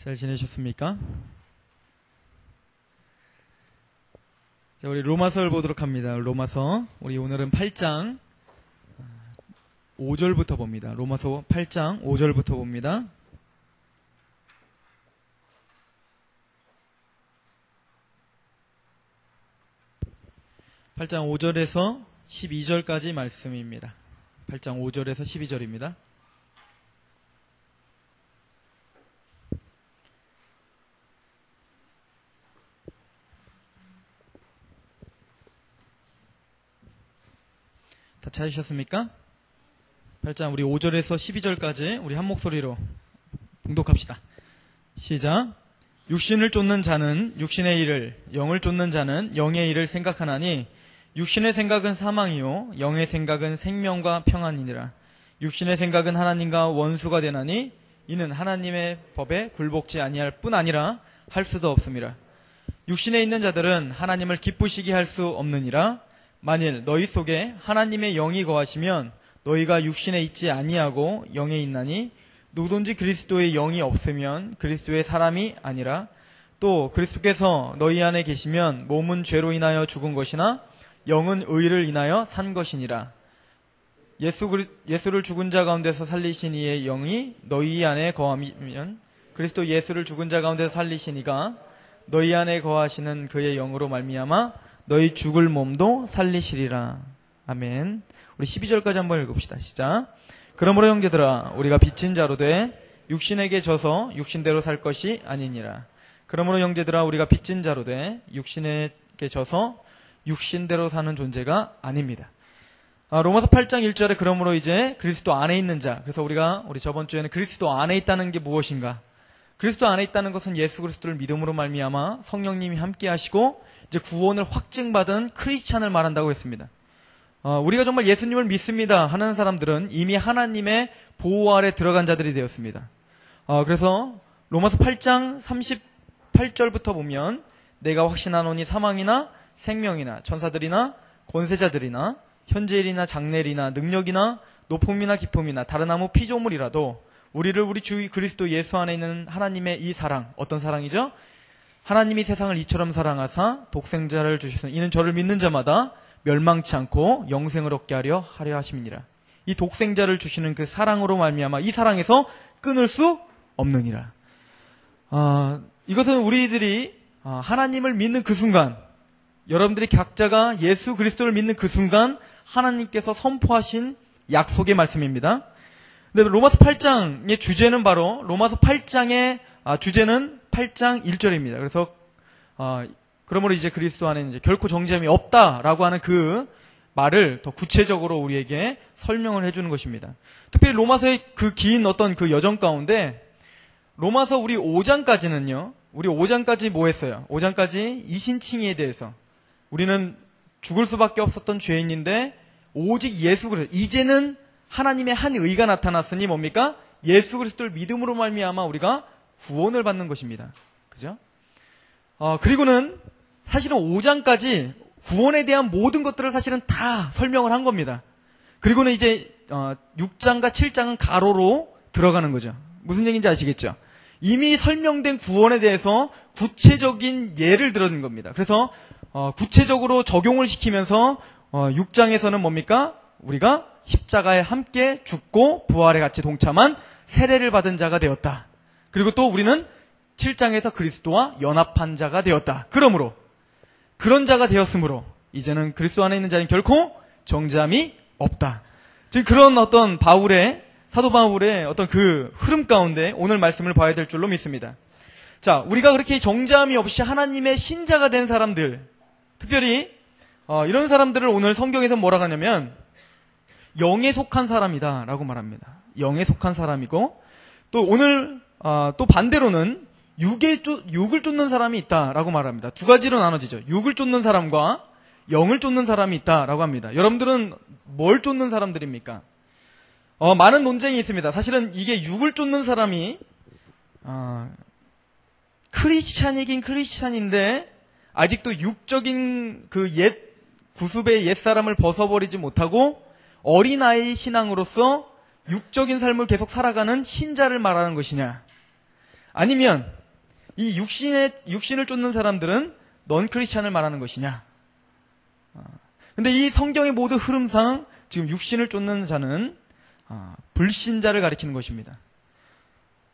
잘 지내셨습니까? 자, 우리 로마서를 보도록 합니다. 로마서, 우리 오늘은 8장 5절부터 봅니다. 로마서 8장 5절부터 봅니다. (8장 5절에서) 12절까지 말씀입니다. 8장 5절에서 12절입니다. 다 찾으셨습니까? 8장 우리 5절에서 12절까지 우리 한 목소리로 봉독합시다. 시작. 육신을 쫓는 자는 육신의 일을, 영을 쫓는 자는 영의 일을 생각하나니 육신의 생각은 사망이요 영의 생각은 생명과 평안이니라. 육신의 생각은 하나님과 원수가 되나니 이는 하나님의 법에 굴복지 아니할 뿐 아니라 할 수도 없음이라. 육신에 있는 자들은 하나님을 기쁘시게 할 수 없느니라. 만일 너희 속에 하나님의 영이 거하시면 너희가 육신에 있지 아니하고 영에 있나니 누구든지 그리스도의 영이 없으면 그리스도의 사람이 아니라. 또 그리스도께서 너희 안에 계시면 몸은 죄로 인하여 죽은 것이나 영은 의를 인하여 산 것이니라. 예수를 죽은 자 가운데서 살리신 이의 영이 너희 안에 거하면 그리스도 예수를 죽은 자 가운데서 살리신 이가 너희 안에 거하시는 그의 영으로 말미암아 너희 죽을 몸도 살리시리라. 아멘. 우리 12절까지 한번 읽읍시다. 시작. 그러므로 형제들아 우리가 빚진 자로 돼 육신에게 져서 육신대로 살 것이 아니니라. 그러므로 형제들아 우리가 빚진 자로 돼 육신에게 져서 육신대로 사는 존재가 아닙니다. 로마서 8장 1절에 그러므로 이제 그리스도 안에 있는 자. 그래서 우리 저번 주에는 그리스도 안에 있다는 게 무엇인가? 그리스도 안에 있다는 것은 예수 그리스도를 믿음으로 말미암아 성령님이 함께 하시고 이제 구원을 확증받은 크리스찬을 말한다고 했습니다. 우리가 정말 예수님을 믿습니다 하는 사람들은 이미 하나님의 보호 아래 들어간 자들이 되었습니다. 그래서 로마서 8장 38절부터 보면 내가 확신하노니 사망이나 생명이나 천사들이나 권세자들이나 현재일이나 장래일이나 능력이나 높음이나 깊음이나 다른 아무 피조물이라도 우리를 우리 주 그리스도 예수 안에 있는 하나님의 이 사랑, 어떤 사랑이죠? 하나님이 세상을 이처럼 사랑하사 독생자를 주시소니 이는 저를 믿는 자마다 멸망치 않고 영생을 얻게 하려 하심이니라. 이 독생자를 주시는 그 사랑으로 말미암아 이 사랑에서 끊을 수 없느니라. 이것은 우리들이 하나님을 믿는 그 순간, 여러분들이 각자가 예수 그리스도를 믿는 그 순간 하나님께서 선포하신 약속의 말씀입니다. 근데 로마서 8장의 주제는 바로 로마서 8장의 주제는 8장 1절입니다. 그래서 그러므로 이제 그리스도 안에 이제 결코 정죄함이 없다라고 하는 그 말을 더 구체적으로 우리에게 설명을 해주는 것입니다. 특별히 로마서의 그 긴 어떤 그 여정 가운데 로마서 우리 5장까지는요. 우리 5장까지 뭐 했어요? 5장까지 이신칭의에 대해서 우리는 죽을 수밖에 없었던 죄인인데 오직 예수 그리스도 이제는 하나님의 한 의가 나타났으니 뭡니까? 예수 그리스도를 믿음으로 말미암아 우리가 구원을 받는 것입니다. 그죠? 그리고는 사실은 5장까지 구원에 대한 모든 것들을 사실은 다 설명을 한 겁니다. 그리고는 이제 6장과 7장은 가로로 들어가는 거죠. 무슨 얘기인지 아시겠죠? 이미 설명된 구원에 대해서 구체적인 예를 들은 겁니다. 그래서 구체적으로 적용을 시키면서 6장에서는 뭡니까? 우리가 십자가에 함께 죽고 부활에 같이 동참한 세례를 받은 자가 되었다. 그리고 또 우리는 7장에서 그리스도와 연합한 자가 되었다. 그러므로 그런 자가 되었으므로 이제는 그리스도 안에 있는 자는 결코 정죄함이 없다. 즉 그런 어떤 사도 바울의 어떤 그 흐름 가운데 오늘 말씀을 봐야 될 줄로 믿습니다. 자, 우리가 그렇게 정죄함이 없이 하나님의 신자가 된 사람들, 특별히 이런 사람들을 오늘 성경에서 뭐라고 하냐면 영에 속한 사람이다라고 말합니다. 영에 속한 사람이고 또 오늘 또 반대로는 육을 쫓는 사람이 있다라고 말합니다. 두 가지로 나눠지죠. 육을 쫓는 사람과 영을 쫓는 사람이 있다라고 합니다. 여러분들은 뭘 쫓는 사람들입니까? 많은 논쟁이 있습니다. 사실은 이게 육을 쫓는 사람이 크리스찬이긴 크리스찬인데 아직도 육적인 그 옛 구습의 옛사람을 벗어버리지 못하고 어린아이 신앙으로서 육적인 삶을 계속 살아가는 신자를 말하는 것이냐, 아니면 이 육신을 쫓는 사람들은 넌 크리스찬을 말하는 것이냐? 근데 이 성경의 모든 흐름상 지금 육신을 쫓는 자는 불신자를 가리키는 것입니다.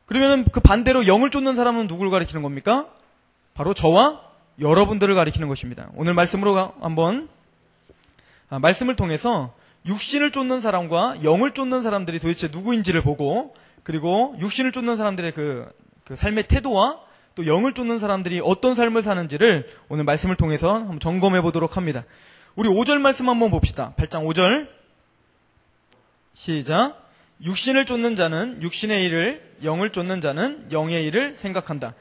그러면 그 반대로 영을 쫓는 사람은 누구를 가리키는 겁니까? 바로 저와 여러분들을 가리키는 것입니다. 오늘 말씀으로 한번 말씀을 통해서 육신을 쫓는 사람과 영을 쫓는 사람들이 도대체 누구인지를 보고, 그리고 육신을 쫓는 사람들의 그 삶의 태도와 또 영을 쫓는 사람들이 어떤 삶을 사는지를 오늘 말씀을 통해서 한번 점검해 보도록 합니다. 우리 5절 말씀 한번 봅시다. 8장 5절 시작. 육신을 쫓는 자는 육신의 일을, 영을 쫓는 자는 영의 일을 생각한다.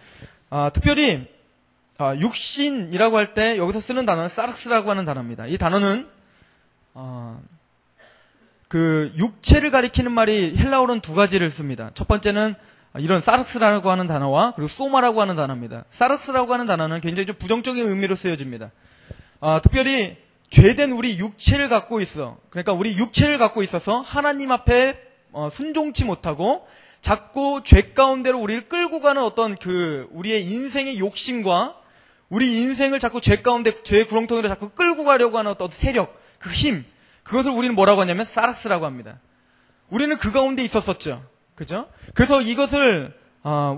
특별히 육신이라고 할 때 여기서 쓰는 단어는 사르스라고 하는 단어입니다. 이 단어는 그 육체를 가리키는 말이 헬라어로는 두 가지를 씁니다. 첫 번째는 이런 사르스라고 하는 단어와 그리고 소마라고 하는 단어입니다. 사르스라고 하는 단어는 굉장히 좀 부정적인 의미로 쓰여집니다. 특별히 죄된 우리 육체를 갖고 있어. 그러니까 우리 육체를 갖고 있어서 하나님 앞에 순종치 못하고 자꾸 죄 가운데로 우리를 끌고 가는 어떤 그 우리의 인생의 욕심과 우리 인생을 자꾸 죄 가운데, 죄의 구렁텅이로 자꾸 끌고 가려고 하는 어떤 세력, 그 힘, 그것을 우리는 뭐라고 하냐면 사르스라고 합니다. 우리는 그 가운데 있었었죠. 그죠? 그래서 이것을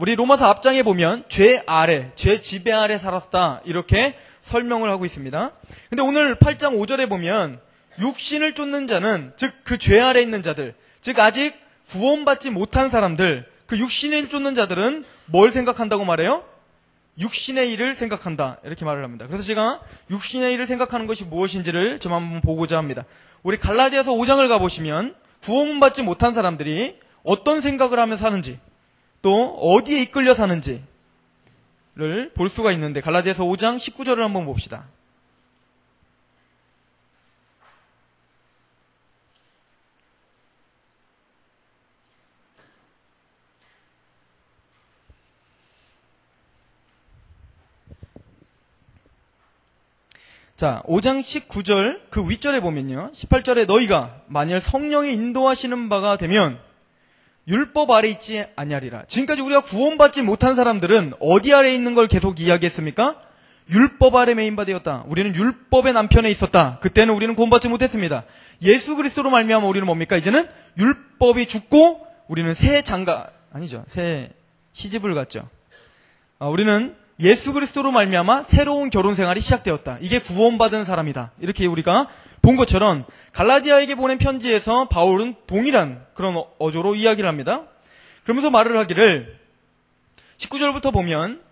우리 로마서 앞장에 보면 죄 아래, 죄 지배 아래 살았다, 이렇게 설명을 하고 있습니다. 근데 오늘 8장 5절에 보면 육신을 쫓는 자는, 즉 그 죄 아래 있는 자들, 즉 아직 구원받지 못한 사람들, 그 육신을 쫓는 자들은 뭘 생각한다고 말해요? 육신의 일을 생각한다, 이렇게 말을 합니다. 그래서 제가 육신의 일을 생각하는 것이 무엇인지를 좀 한번 보고자 합니다. 우리 갈라디아서 5장을 가보시면 구원받지 못한 사람들이 어떤 생각을 하며 사는지, 또 어디에 이끌려 사는지를 볼 수가 있는데, 갈라디아서 5장 19절을 한번 봅시다. 자, 5장 19절 그 윗절에 보면요, 18절에 너희가 만일 성령이 인도하시는 바가 되면 율법 아래 있지 아니하리라. 지금까지 우리가 구원받지 못한 사람들은 어디 아래 있는 걸 계속 이야기했습니까? 율법 아래 메인 바 되었다. 우리는 율법의 남편에 있었다. 그때는 우리는 구원받지 못했습니다. 예수 그리스도로 말미암아 우리는 뭡니까? 이제는 율법이 죽고 우리는 새 시집을 갔죠. 우리는 예수 그리스도로 말미암아 새로운 결혼 생활이 시작되었다. 이게 구원받은 사람이다. 이렇게 우리가 본 것처럼 갈라디아에게 보낸 편지에서 바울은 동일한 그런 어조로 이야기를 합니다. 그러면서 말을 하기를 19절부터 보면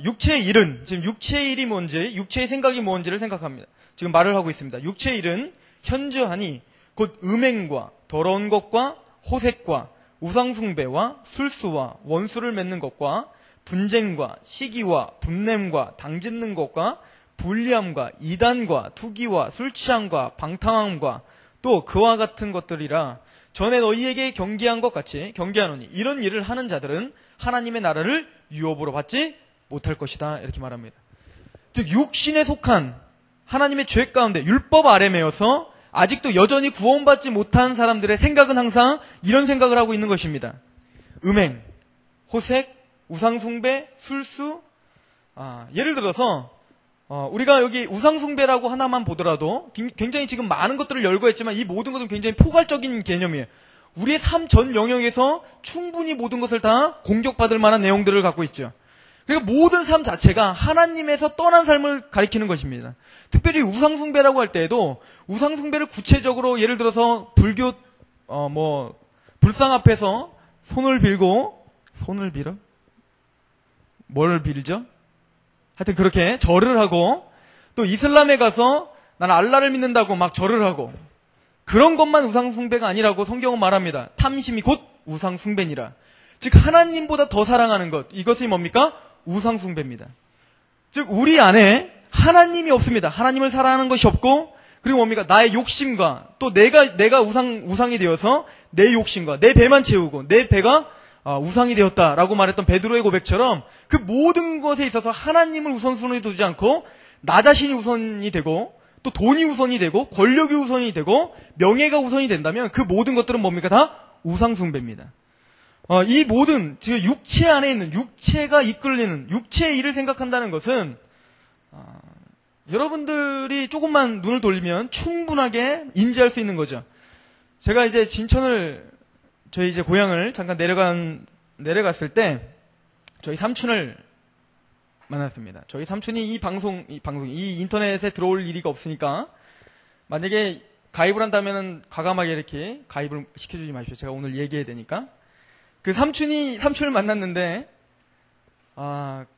육체의 일은, 지금 육체의 일이 뭔지, 육체의 생각이 뭔지를 생각합니다. 지금 말을 하고 있습니다. 육체의 일은 현저하니 곧 음행과 더러운 것과 호색과 우상숭배와 술수와 원수를 맺는 것과 분쟁과 시기와 분냄과 당짓는 것과 불리함과 이단과 투기와 술취함과 방탕함과 또 그와 같은 것들이라 전에 너희에게 경계한 것 같이 경계하노니 이런 일을 하는 자들은 하나님의 나라를 유업으로 받지 못할 것이다, 이렇게 말합니다. 즉 육신에 속한 하나님의 죄 가운데 율법 아래 매여서 아직도 여전히 구원받지 못한 사람들의 생각은 항상 이런 생각을 하고 있는 것입니다. 음행, 호색, 우상숭배, 술수. 예를 들어서 우리가 여기 우상숭배라고 하나만 보더라도 굉장히 지금 많은 것들을 열거했지만 이 모든 것은 굉장히 포괄적인 개념이에요. 우리의 삶 전 영역에서 충분히 모든 것을 다 공격받을 만한 내용들을 갖고 있죠. 그러니까 모든 삶 자체가 하나님에서 떠난 삶을 가리키는 것입니다. 특별히 우상숭배라고 할 때에도 우상숭배를 구체적으로 예를 들어서 불교 불상 앞에서 손을 빌어? 뭘 빌죠? 하여튼 그렇게 절을 하고, 또 이슬람에 가서 나는 알라를 믿는다고 막 절을 하고, 그런 것만 우상숭배가 아니라고 성경은 말합니다. 탐심이 곧 우상숭배니라. 즉 하나님보다 더 사랑하는 것, 이것이 뭡니까? 우상숭배입니다. 즉 우리 안에 하나님이 없습니다. 하나님을 사랑하는 것이 없고, 그리고 뭡니까? 나의 욕심과 또 내가 우상이 되어서 내 욕심과 내 배만 채우고 내 배가 우상이 되었다라고 말했던 베드로의 고백처럼 그 모든 것에 있어서 하나님을 우선순위에 두지 않고 나 자신이 우선이 되고 또 돈이 우선이 되고 권력이 우선이 되고 명예가 우선이 된다면 그 모든 것들은 뭡니까? 다 우상숭배입니다. 이 모든 즉 육체 안에 있는 육체가 이끌리는 육체의 일을 생각한다는 것은 여러분들이 조금만 눈을 돌리면 충분하게 인지할 수 있는 거죠. 제가 이제 진천을 저희 이제 고향을 잠깐 내려갔을 때 저희 삼촌을 만났습니다. 저희 삼촌이 이 인터넷에 들어올 일이 없으니까 만약에 가입을 한다면은 과감하게 이렇게 가입을 시켜주지 마십시오. 제가 오늘 얘기해야 되니까. 그 삼촌을 만났는데,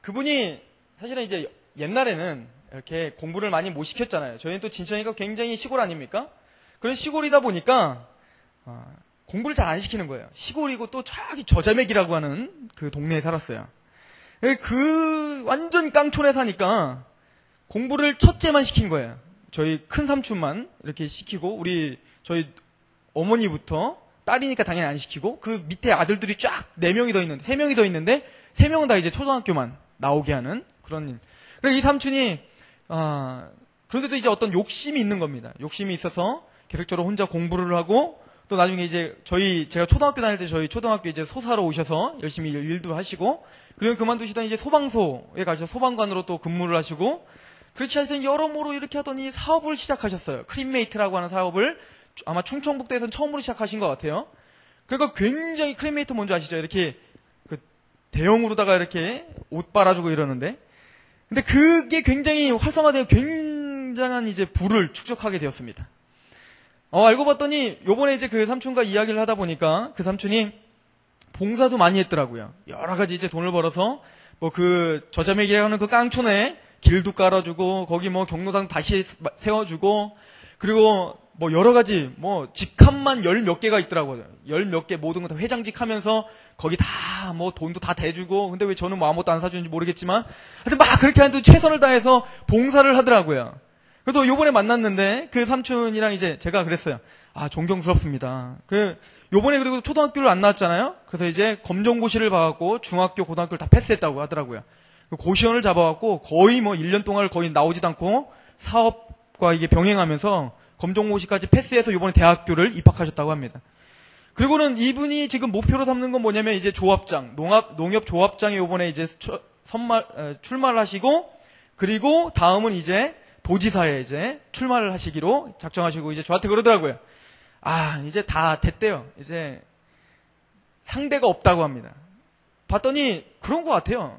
그분이 사실은 이제 옛날에는 이렇게 공부를 많이 못 시켰잖아요. 저희는 또 진천이가 굉장히 시골 아닙니까? 그런 시골이다 보니까, 공부를 잘 안 시키는 거예요. 시골이고 또 저기 저자맥이라고 하는 그 동네에 살았어요. 그 완전 깡촌에 사니까 공부를 첫째만 시킨 거예요. 저희 큰 삼촌만 이렇게 시키고 저희 어머니부터 딸이니까 당연히 안 시키고 그 밑에 아들들이 쫙 4명이 더 있는데 3명이 더 있는데 3명은 다 이제 초등학교만 나오게 하는 그런 일. 그래서 이 삼촌이 그런데도 이제 어떤 욕심이 있는 겁니다. 욕심이 있어서 계속적으로 혼자 공부를 하고 또 나중에 이제 제가 초등학교 다닐 때 저희 초등학교 이제 소사로 오셔서 열심히 일도 하시고 그리고 그만두시더니 이제 소방소에 가셔서 소방관으로 또 근무를 하시고 그렇게 하시더니 여러모로 이렇게 하더니 사업을 시작하셨어요. 크림메이트라고 하는 사업을 아마 충청북도에서는 처음으로 시작하신 것 같아요. 그러니까 굉장히 크림메이트 뭔지 아시죠? 이렇게 그 대형으로다가 이렇게 옷 빨아주고 이러는데 근데 그게 굉장히 활성화되어 굉장한 이제 부를 축적하게 되었습니다. 알고 봤더니 요번에 이제 그 삼촌과 이야기를 하다 보니까 그 삼촌이 봉사도 많이 했더라고요. 여러 가지 이제 돈을 벌어서 뭐 그 저자맥이라고 하는 그 깡촌에 길도 깔아주고 거기 뭐 경로당 다시 세워주고 그리고 뭐 여러 가지 뭐 직함만 10몇 개가 있더라고요. 10몇 개 모든 거 다 회장직 하면서 거기 다 뭐 돈도 다 대주고 근데 왜 저는 뭐 아무것도 안 사주는지 모르겠지만 하여튼 막 그렇게 하는데 최선을 다해서 봉사를 하더라고요. 그래서 요번에 만났는데 그 삼촌이랑 이제 제가 그랬어요. 존경스럽습니다. 요번에 그리고 초등학교를 안 나왔잖아요. 그래서 이제 검정고시를 봐갖고 중학교, 고등학교를 다 패스했다고 하더라고요. 고시원을 잡아갖고 거의 뭐 1년 동안 거의 나오지도 않고 사업과 이게 병행하면서 검정고시까지 패스해서 요번에 대학교를 입학하셨다고 합니다. 그리고는 이분이 지금 목표로 삼는 건 뭐냐면 이제 조합장, 농협 조합장에 요번에 이제 출마를 하시고 그리고 다음은 이제 도지사에 이제 출마를 하시기로 작정하시고 이제 저한테 그러더라고요. 이제 다 됐대요. 이제 상대가 없다고 합니다. 봤더니 그런 것 같아요.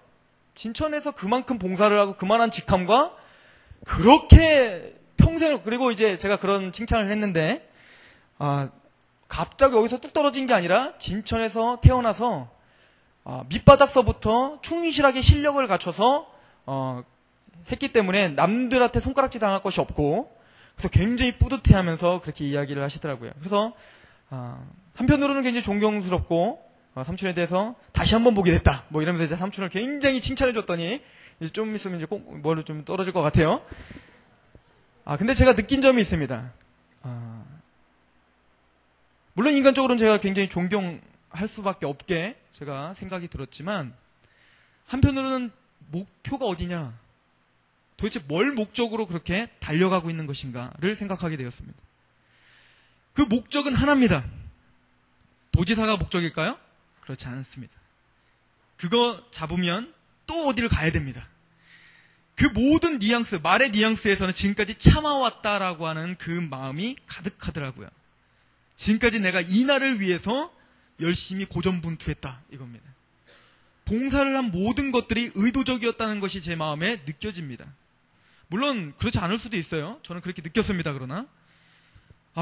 진천에서 그만큼 봉사를 하고 그만한 직함과 그렇게 평생을 그리고 이제 제가 그런 칭찬을 했는데 갑자기 여기서 뚝 떨어진 게 아니라 진천에서 태어나서 밑바닥서부터 충실하게 실력을 갖춰서 했기 때문에 남들한테 손가락질 당할 것이 없고 그래서 굉장히 뿌듯해하면서 그렇게 이야기를 하시더라고요. 그래서 한편으로는 굉장히 존경스럽고 삼촌에 대해서 다시 한번 보게 됐다. 뭐 이러면서 이제 삼촌을 굉장히 칭찬해줬더니 이제 좀 있으면 이제 꼭 뭐를 좀 떨어질 것 같아요. 근데 제가 느낀 점이 있습니다. 물론 인간적으로는 제가 굉장히 존경할 수밖에 없게 제가 생각이 들었지만 한편으로는 목표가 어디냐? 도대체 뭘 목적으로 그렇게 달려가고 있는 것인가를 생각하게 되었습니다. 그 목적은 하나입니다. 도지사가 목적일까요? 그렇지 않습니다. 그거 잡으면 또 어디를 가야 됩니다. 그 모든 뉘앙스, 말의 뉘앙스에서는 지금까지 참아왔다라고 하는 그 마음이 가득하더라고요. 지금까지 내가 이 날을 위해서 열심히 고전분투했다 이겁니다. 봉사를 한 모든 것들이 의도적이었다는 것이 제 마음에 느껴집니다. 물론 그렇지 않을 수도 있어요. 저는 그렇게 느꼈습니다. 그러나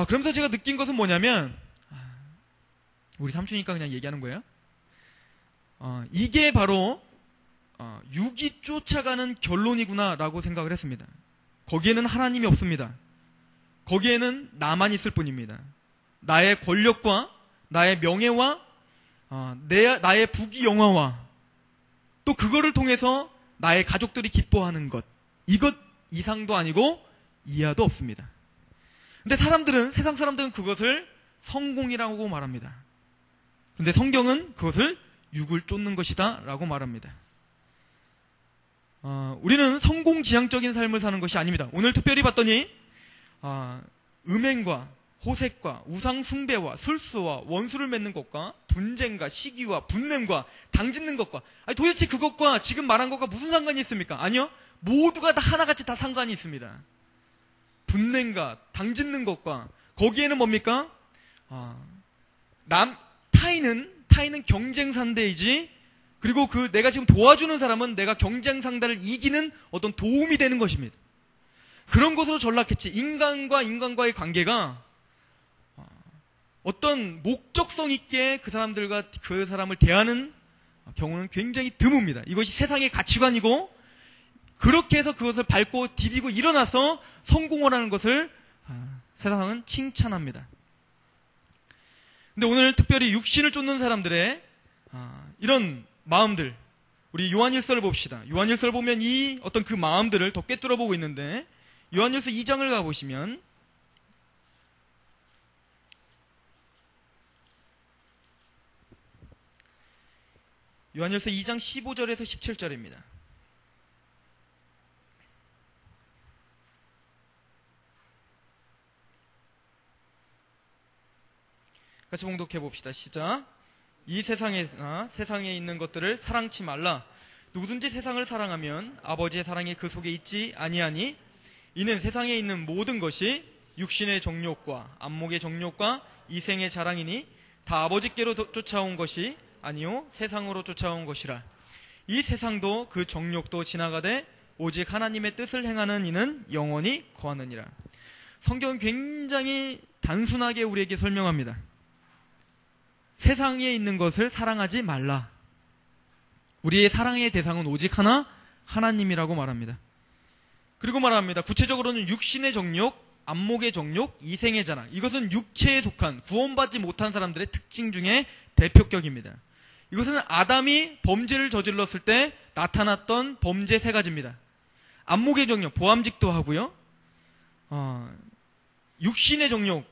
그러면서 제가 느낀 것은 뭐냐면 우리 삼촌이니까 그냥 얘기하는 거예요. 이게 바로 육이 쫓아가는 결론이구나라고 생각을 했습니다. 거기에는 하나님이 없습니다. 거기에는 나만 있을 뿐입니다. 나의 권력과 나의 명예와 나의 부귀영화와 또 그거를 통해서 나의 가족들이 기뻐하는 것 이것 이상도 아니고 이하도 없습니다. 근데 세상 사람들은 그것을 성공이라고 말합니다. 근데 성경은 그것을 육을 쫓는 것이다 라고 말합니다. 우리는 성공지향적인 삶을 사는 것이 아닙니다. 오늘 특별히 봤더니 음행과 호색과 우상 숭배와 술수와 원수를 맺는 것과 분쟁과 시기와 분냄과 당짓는 것과, 아니 도대체 그것과 지금 말한 것과 무슨 상관이 있습니까? 아니요. 모두가 다 하나같이 다 상관이 있습니다. 분냄과 당짓는 것과, 거기에는 뭡니까? 타인은 경쟁 상대이지, 그리고 내가 지금 도와주는 사람은 내가 경쟁 상대를 이기는 어떤 도움이 되는 것입니다. 그런 것으로 전락했지, 인간과 인간과의 관계가 어떤 목적성 있게 그 사람을 대하는 경우는 굉장히 드뭅니다. 이것이 세상의 가치관이고, 그렇게 해서 그것을 밟고 디디고 일어나서 성공을 하는 것을 세상은 칭찬합니다. 근데 오늘 특별히 육신을 쫓는 사람들의 이런 마음들, 우리 요한일서를 봅시다. 요한일서를 보면 이 어떤 그 마음들을 더 꿰뚫어 보고 있는데, 요한일서 2장을 가보시면 요한일서 2장 15절에서 17절입니다. 같이 봉독해 봅시다. 시작. 이 세상에 있는 것들을 사랑치 말라. 누구든지 세상을 사랑하면 아버지의 사랑이 그 속에 있지 아니하니, 이는 세상에 있는 모든 것이 육신의 정욕과 안목의 정욕과 이생의 자랑이니 다 아버지께로 쫓아온 것이 아니요 세상으로 쫓아온 것이라. 이 세상도 그 정욕도 지나가되 오직 하나님의 뜻을 행하는 이는 영원히 거하느니라. 성경은 굉장히 단순하게 우리에게 설명합니다. 세상에 있는 것을 사랑하지 말라. 우리의 사랑의 대상은 오직 하나님이라고 말합니다. 그리고 말합니다. 구체적으로는 육신의 정욕, 안목의 정욕, 이생의 자랑. 이것은 육체에 속한 구원받지 못한 사람들의 특징 중에 대표격입니다. 이것은 아담이 범죄를 저질렀을 때 나타났던 범죄 세 가지입니다. 안목의 정욕, 보암직도 하고요. 육신의 정욕,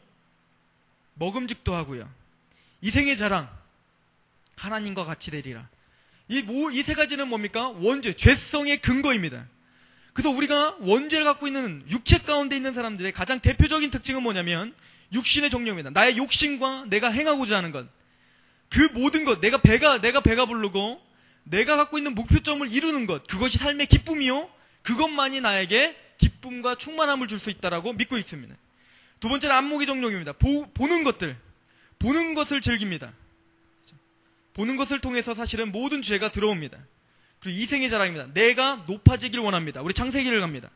먹음직도 하고요. 이생의 자랑, 하나님과 같이 되리라. 이 세 가지는 뭡니까? 원죄, 죄성의 근거입니다. 그래서 우리가 원죄를 갖고 있는 육체 가운데 있는 사람들의 가장 대표적인 특징은 뭐냐면 육신의 정욕입니다. 나의 욕심과 내가 행하고자 하는 것, 그 모든 것, 내가 배가 부르고 내가 갖고 있는 목표점을 이루는 것, 그것이 삶의 기쁨이요, 그것만이 나에게 기쁨과 충만함을 줄 수 있다라고 믿고 있습니다. 두 번째는 안목의 정욕입니다. 보는 것을 즐깁니다. 보는 것을 통해서 사실은 모든 죄가 들어옵니다. 그리고 이생의 자랑입니다. 내가 높아지길 원합니다. 우리 창세기를 갑니다.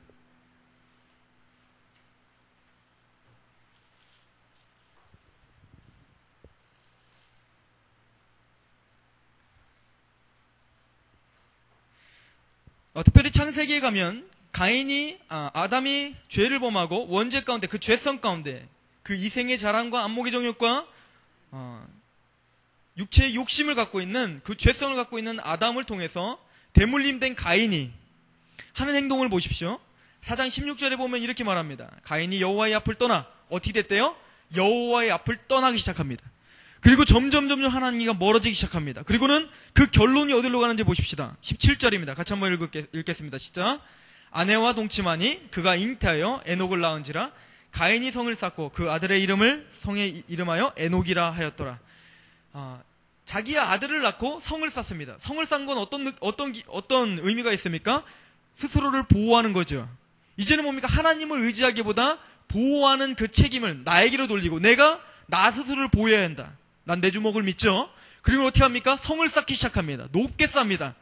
특별히 창세기에 가면 아담이 죄를 범하고 원죄 가운데, 그 죄성 가운데, 그 이생의 자랑과 안목의 정욕과 육체의 욕심을 갖고 있는, 그 죄성을 갖고 있는 아담을 통해서 대물림된 가인이 하는 행동을 보십시오. 4장 16절에 보면 이렇게 말합니다. 가인이 여호와의 앞을 떠나 어떻게 됐대요? 여호와의 앞을 떠나기 시작합니다. 그리고 점점 하나님과 멀어지기 시작합니다. 그리고는 그 결론이 어디로 가는지 보십시다. 17절입니다. 같이 한번 읽겠습니다. 시작. 아내와 동침하니 그가 잉태하여 에녹을 낳은지라. 가인이 성을 쌓고 그 아들의 이름을 성에 이름하여 에녹이라 하였더라. 자기의 아들을 낳고 성을 쌓습니다. 성을 쌓은 건 어떤 의미가 있습니까? 스스로를 보호하는 거죠. 이제는 뭡니까? 하나님을 의지하기보다 보호하는 그 책임을 나에게로 돌리고 내가 나 스스로를 보호해야 한다. 난 내 주먹을 믿죠. 그리고 어떻게 합니까? 성을 쌓기 시작합니다. 높게 쌉니다.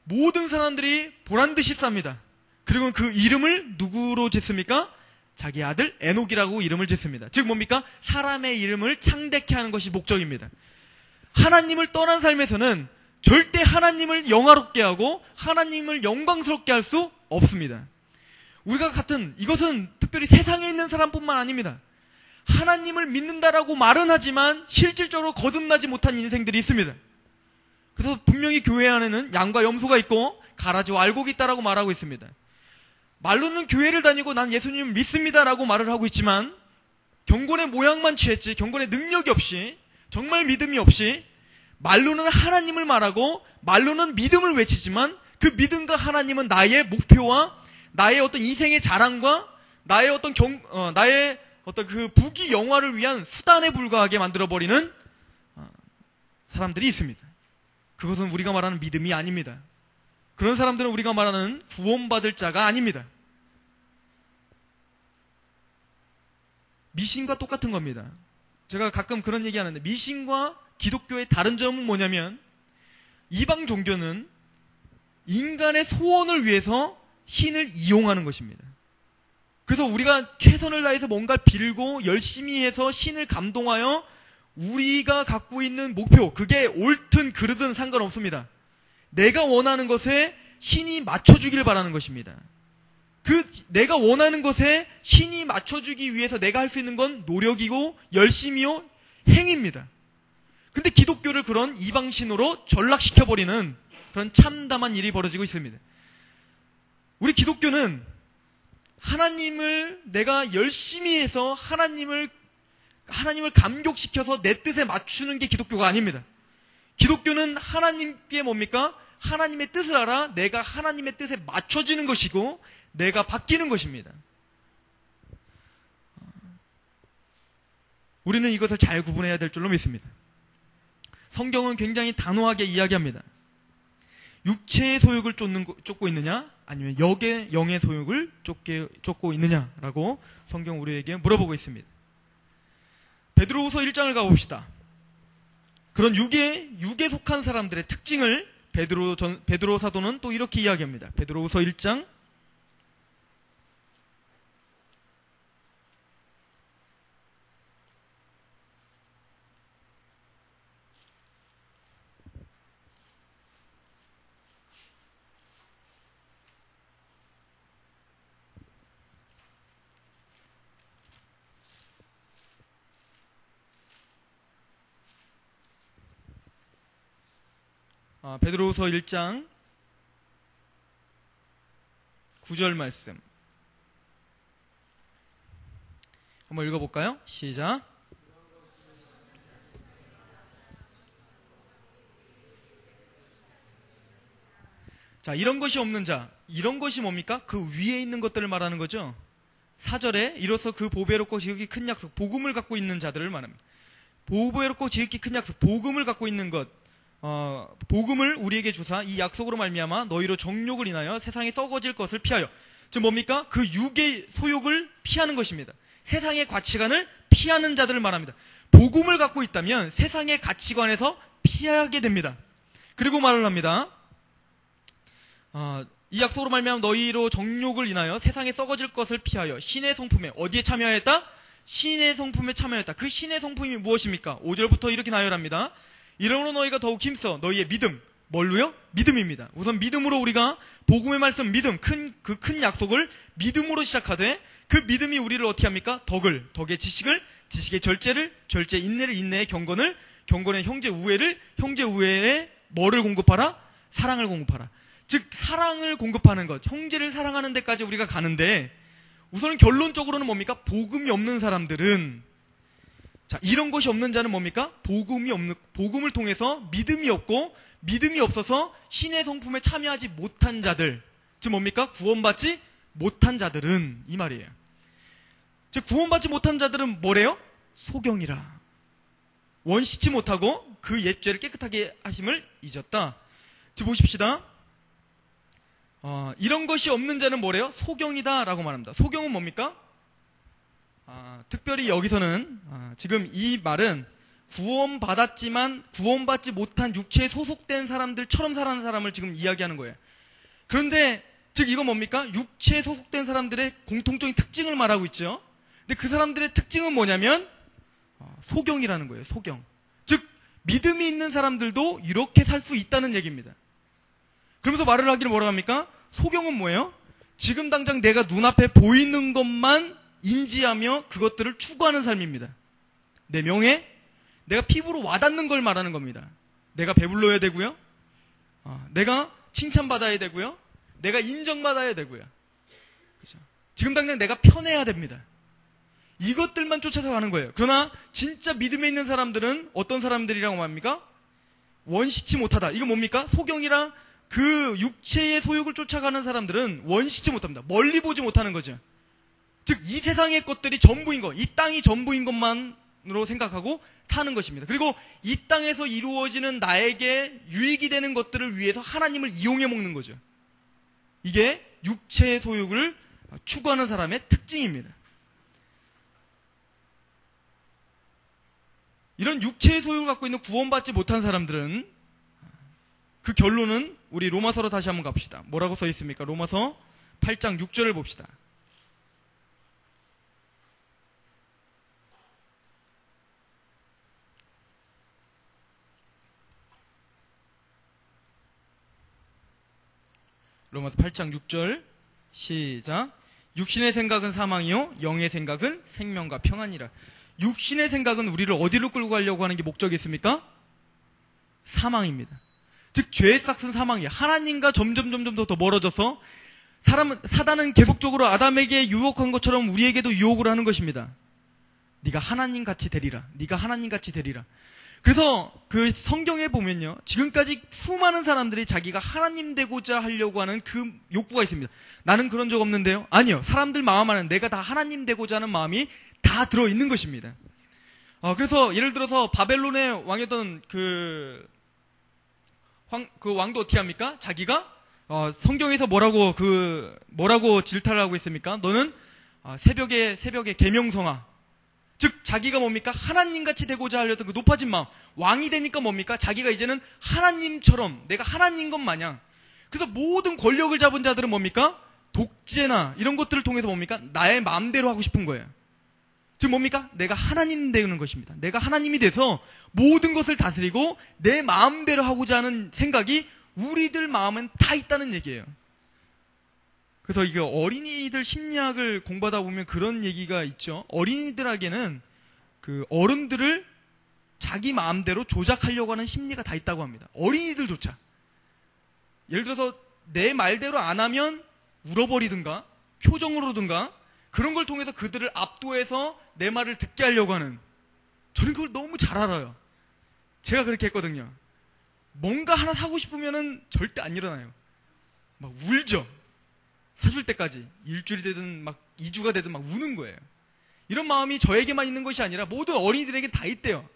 모든 사람들이 보란듯이 쌉니다. 그리고 그 이름을 누구로 짓습니까? 자기 아들 에녹이라고 이름을 짓습니다. 즉 뭡니까? 사람의 이름을 창대케 하는 것이 목적입니다. 하나님을 떠난 삶에서는 절대 하나님을 영화롭게 하고 하나님을 영광스럽게 할 수 없습니다. 우리가 이것은 특별히 세상에 있는 사람뿐만 아닙니다. 하나님을 믿는다라고 말은 하지만 실질적으로 거듭나지 못한 인생들이 있습니다. 그래서 분명히 교회 안에는 양과 염소가 있고 가라지와 알곡이 있다라고 말하고 있습니다. 말로는 교회를 다니고 난 예수님을 믿습니다라고 말을 하고 있지만 경건의 모양만 취했지 경건의 능력이 없이, 정말 믿음이 없이, 말로는 하나님을 말하고 말로는 믿음을 외치지만 그 믿음과 하나님은 나의 목표와 나의 어떤 인생의 자랑과 나의 어떤 어떤 그 부귀 영화를 위한 수단에 불과하게 만들어버리는 사람들이 있습니다. 그것은 우리가 말하는 믿음이 아닙니다. 그런 사람들은 우리가 말하는 구원받을 자가 아닙니다. 미신과 똑같은 겁니다. 제가 가끔 그런 얘기 하는데, 미신과 기독교의 다른 점은 뭐냐면, 이방 종교는 인간의 소원을 위해서 신을 이용하는 것입니다. 그래서 우리가 최선을 다해서 뭔가를 빌고 열심히 해서 신을 감동하여 우리가 갖고 있는 목표, 그게 옳든 그르든 상관없습니다. 내가 원하는 것에 신이 맞춰주길 바라는 것입니다. 내가 원하는 것에 신이 맞춰주기 위해서 내가 할 수 있는 건 노력이고 열심이요 행위입니다. 근데 기독교를 그런 이방신으로 전락시켜버리는 그런 참담한 일이 벌어지고 있습니다. 우리 기독교는 하나님을 내가 열심히 해서 하나님을 감격시켜서 내 뜻에 맞추는 게 기독교가 아닙니다. 기독교는 하나님께 뭡니까? 하나님의 뜻을 알아 내가 하나님의 뜻에 맞춰지는 것이고 내가 바뀌는 것입니다. 우리는 이것을 잘 구분해야 될 줄로 믿습니다. 성경은 굉장히 단호하게 이야기합니다. 육체의 소욕을 쫓고 있느냐 아니면 영의 소욕을 쫓고 있느냐라고 성경 우리에게 물어보고 있습니다. 베드로후서 1장을 가봅시다. 그런 육에 속한 사람들의 특징을 베드로 사도는 또 이렇게 이야기합니다. 베드로후서 1장 베드로후서 1장 9절 말씀 한번 읽어볼까요? 시작. 자, 이런 것이 없는 자, 이런 것이 뭡니까? 그 위에 있는 것들을 말하는 거죠. 4절에 이로써 그 보배롭고 지극히 큰 약속, 복음을 갖고 있는 자들을 말합니다. 보배롭고 지극히 큰 약속, 복음을 갖고 있는 것, 복음을 우리에게 주사 이 약속으로 말미암아 너희로 정욕을 인하여 세상에 썩어질 것을 피하여, 즉 뭡니까? 그 육의 소욕을 피하는 것입니다. 세상의 가치관을 피하는 자들을 말합니다. 복음을 갖고 있다면 세상의 가치관에서 피하게 됩니다. 그리고 말을 합니다. 이 약속으로 말미암아 너희로 정욕을 인하여 세상에 썩어질 것을 피하여 신의 성품에 어디에 참여하였다? 신의 성품에 참여하였다. 그 신의 성품이 무엇입니까? 5절부터 이렇게 나열합니다. 이러므로 너희가 더욱 힘써 너희의 믿음, 뭘로요? 믿음입니다. 우선 믿음으로 우리가 복음의 말씀 믿음, 그 큰 약속을 믿음으로 시작하되 그 믿음이 우리를 어떻게 합니까? 덕의 지식을, 지식의 절제를, 절제의 인내를, 인내의 경건을, 경건의 형제 우애에 뭐를 공급하라? 사랑을 공급하라. 즉 사랑을 공급하는 것, 형제를 사랑하는 데까지 우리가 가는데 우선 결론적으로는 뭡니까? 복음이 없는 사람들은, 자, 이런 것이 없는 자는 뭡니까? 복음을 통해서 믿음이 없고, 믿음이 없어서 신의 성품에 참여하지 못한 자들, 즉 뭡니까? 구원받지 못한 자들은, 이 말이에요. 즉 구원받지 못한 자들은 뭐래요? 소경이라. 원시치 못하고 그 옛죄를 깨끗하게 하심을 잊었다. 즉 보십시다. 이런 것이 없는 자는 뭐래요? 소경이다 라고 말합니다. 소경은 뭡니까? 특별히 여기서는 지금 이 말은 구원받았지만 구원받지 못한 육체에 소속된 사람들처럼 살아가는 사람을 지금 이야기하는 거예요. 그런데 즉 이건 뭡니까? 육체에 소속된 사람들의 공통적인 특징을 말하고 있죠. 근데 그 사람들의 특징은 뭐냐면 소경이라는 거예요. 소경. 즉 믿음이 있는 사람들도 이렇게 살 수 있다는 얘기입니다. 그러면서 말을 하기를 뭐라고 합니까? 소경은 뭐예요? 지금 당장 내가 눈앞에 보이는 것만 인지하며 그것들을 추구하는 삶입니다. 내 명예, 내가 피부로 와닿는 걸 말하는 겁니다. 내가 배불러야 되고요. 내가 칭찬받아야 되고요. 내가 인정받아야 되고요. 그렇죠? 지금 당장 내가 편해야 됩니다. 이것들만 쫓아서 가는 거예요. 그러나 진짜 믿음에 있는 사람들은 어떤 사람들이라고 말합니까? 원시치 못하다. 이거 뭡니까? 소경이랑 그 육체의 소욕을 쫓아가는 사람들은 원시치 못합니다. 멀리 보지 못하는 거죠. 즉 이 세상의 것들이 전부인 것, 이 땅이 전부인 것만으로 생각하고 사는 것입니다. 그리고 이 땅에서 이루어지는 나에게 유익이 되는 것들을 위해서 하나님을 이용해 먹는 거죠. 이게 육체의 소욕을 추구하는 사람의 특징입니다. 이런 육체의 소욕을 갖고 있는 구원받지 못한 사람들은 그 결론은 우리 로마서로 다시 한번 갑시다. 뭐라고 써 있습니까? 로마서 8장 6절을 봅시다. 로마서 8장 6절 시작. 육신의 생각은 사망이요 영의 생각은 생명과 평안이라. 육신의 생각은 우리를 어디로 끌고 가려고 하는 게 목적이 있습니까? 사망입니다. 즉 죄의 싹은 사망이에요. 하나님과 점점 더 멀어져서 사단은 계속적으로 아담에게 유혹한 것처럼 우리에게도 유혹을 하는 것입니다. 네가 하나님같이 되리라. 네가 하나님같이 되리라. 그래서 그 성경에 보면요, 지금까지 수많은 사람들이 자기가 하나님 되고자 하려고 하는 그 욕구가 있습니다. 나는 그런 적 없는데요? 아니요. 사람들 마음 안에 내가 다 하나님 되고자 하는 마음이 다 들어있는 것입니다. 그래서 예를 들어서 바벨론의 왕이었던 그 왕도 어떻게 합니까? 자기가 성경에서 뭐라고 질타를 하고 있습니까? 너는 새벽에 계명성아. 즉 자기가 뭡니까? 하나님같이 되고자 하려던 그 높아진 마음. 왕이 되니까 뭡니까? 자기가 이제는 하나님처럼 내가 하나님 것 마냥. 그래서 모든 권력을 잡은 자들은 뭡니까? 독재나 이런 것들을 통해서 뭡니까? 나의 마음대로 하고 싶은 거예요. 즉 뭡니까? 내가 하나님 되는 것입니다. 내가 하나님이 돼서 모든 것을 다스리고 내 마음대로 하고자 하는 생각이 우리들 마음엔 다 있다는 얘기예요. 그래서 이게 어린이들 심리학을 공부하다 보면 그런 얘기가 있죠. 어린이들에게는 그 어른들을 자기 마음대로 조작하려고 하는 심리가 다 있다고 합니다. 어린이들조차. 예를 들어서 내 말대로 안 하면 울어버리든가 표정으로든가 그런 걸 통해서 그들을 압도해서 내 말을 듣게 하려고 하는. 저는 그걸 너무 잘 알아요. 제가 그렇게 했거든요. 뭔가 하나 사고 싶으면은 절대 안 일어나요. 막 울죠. 사줄 때까지. 일주일이 되든 막 2주가 되든 막 우는 거예요. 이런 마음이 저에게만 있는 것이 아니라 모든 어린이들에게 다 있대요.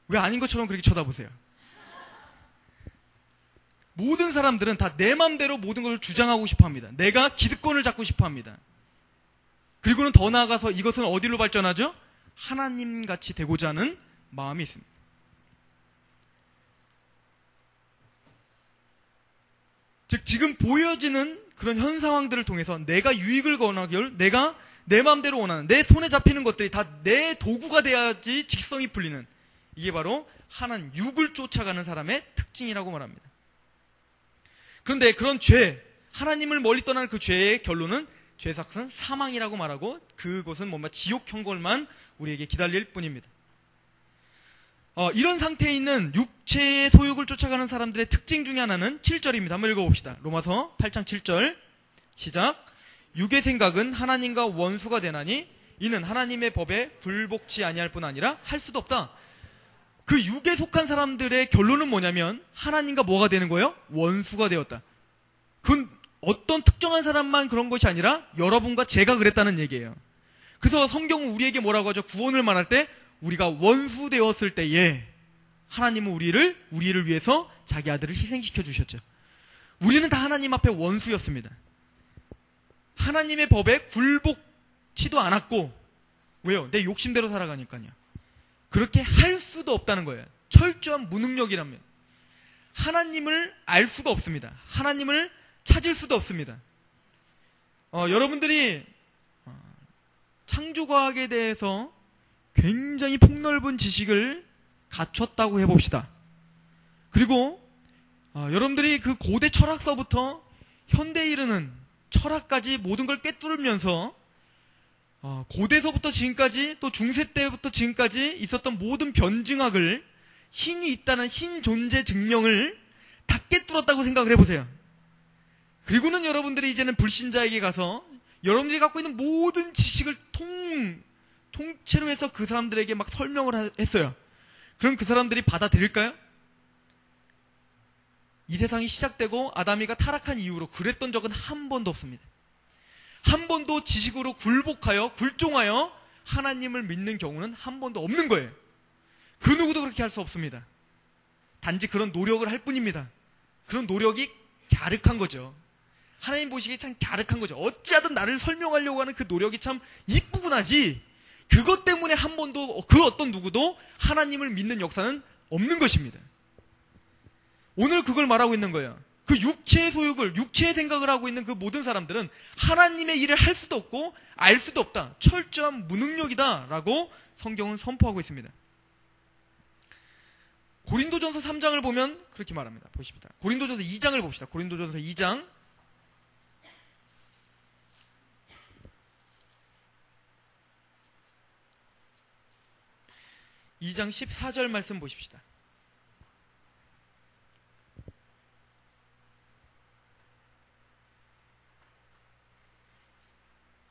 왜 아닌 것처럼 그렇게 쳐다보세요? 모든 사람들은 다 내 맘대로 모든 것을 주장하고 싶어 합니다. 내가 기득권을 잡고 싶어 합니다. 그리고는 더 나아가서 이것은 어디로 발전하죠? 하나님같이 되고자 하는 마음이 있습니다. 즉 지금 보여지는 그런 현 상황들을 통해서 내가 유익을 권하길, 내가 내 마음대로 원하는, 내 손에 잡히는 것들이 다 내 도구가 돼야지 직성이 풀리는, 이게 바로 하나님, 육을 쫓아가는 사람의 특징이라고 말합니다. 그런데 그런 죄, 하나님을 멀리 떠나는 그 죄의 결론은 죄삭은 사망이라고 말하고 그곳은 뭔가 지옥 형벌만 우리에게 기다릴 뿐입니다. 이런 상태에 있는 육체의 소욕을 쫓아가는 사람들의 특징 중에 하나는 7절입니다. 한번 읽어봅시다. 로마서 8장 7절 시작. 육의 생각은 하나님과 원수가 되나니 이는 하나님의 법에 굴복치 아니할 뿐 아니라 할 수도 없다. 그 육에 속한 사람들의 결론은 뭐냐면 하나님과 뭐가 되는 거예요? 원수가 되었다. 그건 어떤 특정한 사람만 그런 것이 아니라 여러분과 제가 그랬다는 얘기예요. 그래서 성경은 우리에게 뭐라고 하죠? 구원을 말할 때 우리가 원수 되었을 때에 하나님은 우리를 위해서 자기 아들을 희생시켜 주셨죠. 우리는 다 하나님 앞에 원수였습니다. 하나님의 법에 굴복치도 않았고, 왜요? 내 욕심대로 살아가니까요. 그렇게 할 수도 없다는 거예요. 철저한 무능력이라면. 하나님을 알 수가 없습니다. 하나님을 찾을 수도 없습니다. 여러분들이 창조과학에 대해서 굉장히 폭넓은 지식을 갖췄다고 해봅시다. 그리고 여러분들이 그 고대 철학서부터 현대에 이르는 철학까지 모든 걸 꿰뚫으면서 고대서부터 지금까지 또 중세 때부터 지금까지 있었던 모든 변증학을 신이 있다는 신존재 증명을 다 꿰뚫었다고 생각을 해보세요. 그리고는 여러분들이 이제는 불신자에게 가서 여러분들이 갖고 있는 모든 지식을 통째로 해서 그 사람들에게 막 설명을 했어요. 그럼 그 사람들이 받아들일까요? 이 세상이 시작되고 아담이가 타락한 이후로 그랬던 적은 한 번도 없습니다. 한 번도 지식으로 굴복하여 굴종하여 하나님을 믿는 경우는 한 번도 없는 거예요. 그 누구도 그렇게 할 수 없습니다. 단지 그런 노력을 할 뿐입니다. 그런 노력이 갸륵한 거죠. 하나님 보시기에 참 갸륵한 거죠. 어찌하든 나를 설명하려고 하는 그 노력이 참 이쁘구나 하지, 그것 때문에 한 번도 그 어떤 누구도 하나님을 믿는 역사는 없는 것입니다. 오늘 그걸 말하고 있는 거예요. 그 육체의 소욕을, 육체의 생각을 하고 있는 그 모든 사람들은 하나님의 일을 할 수도 없고 알 수도 없다, 철저한 무능력이다 라고 성경은 선포하고 있습니다. 고린도전서 3장을 보면 그렇게 말합니다. 보십니다. 고린도전서 2장을 봅시다. 고린도전서 2장 14절 말씀 보십시다.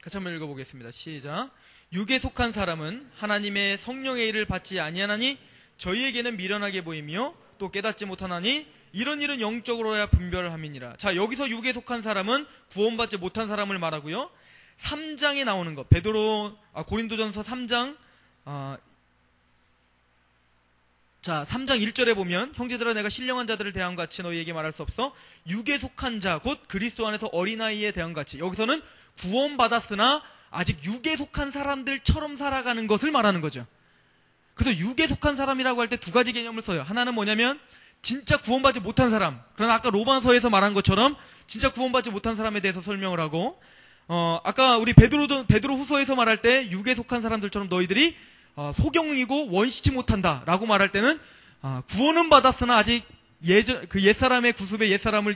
같이 한번 읽어보겠습니다. 시작. 육에 속한 사람은 하나님의 성령의 일을 받지 아니하나니 저희에게는 미련하게 보이며 또 깨닫지 못하나니 이런 일은 영적으로야 분별함이니라. 자, 여기서 육에 속한 사람은 구원받지 못한 사람을 말하고요. 3장에 나오는 것, 고린도전서 3장 3장 1절에 보면 형제들아 내가 신령한 자들을 대함 같이 너희에게 말할 수 없어 육에 속한 자 곧 그리스도 안에서 어린아이에 대함 같이, 여기서는 구원받았으나 아직 육에 속한 사람들처럼 살아가는 것을 말하는 거죠. 그래서 육에 속한 사람이라고 할 때 두 가지 개념을 써요. 하나는 뭐냐면 진짜 구원받지 못한 사람, 그러나 아까 로마서에서 말한 것처럼 진짜 구원받지 못한 사람에 대해서 설명을 하고, 아까 우리 베드로 후서에서 말할 때 육에 속한 사람들처럼 너희들이 소경이고 원시치 못한다 라고 말할 때는 구원은 받았으나 아직 그 옛사람의 구습의 옛사람을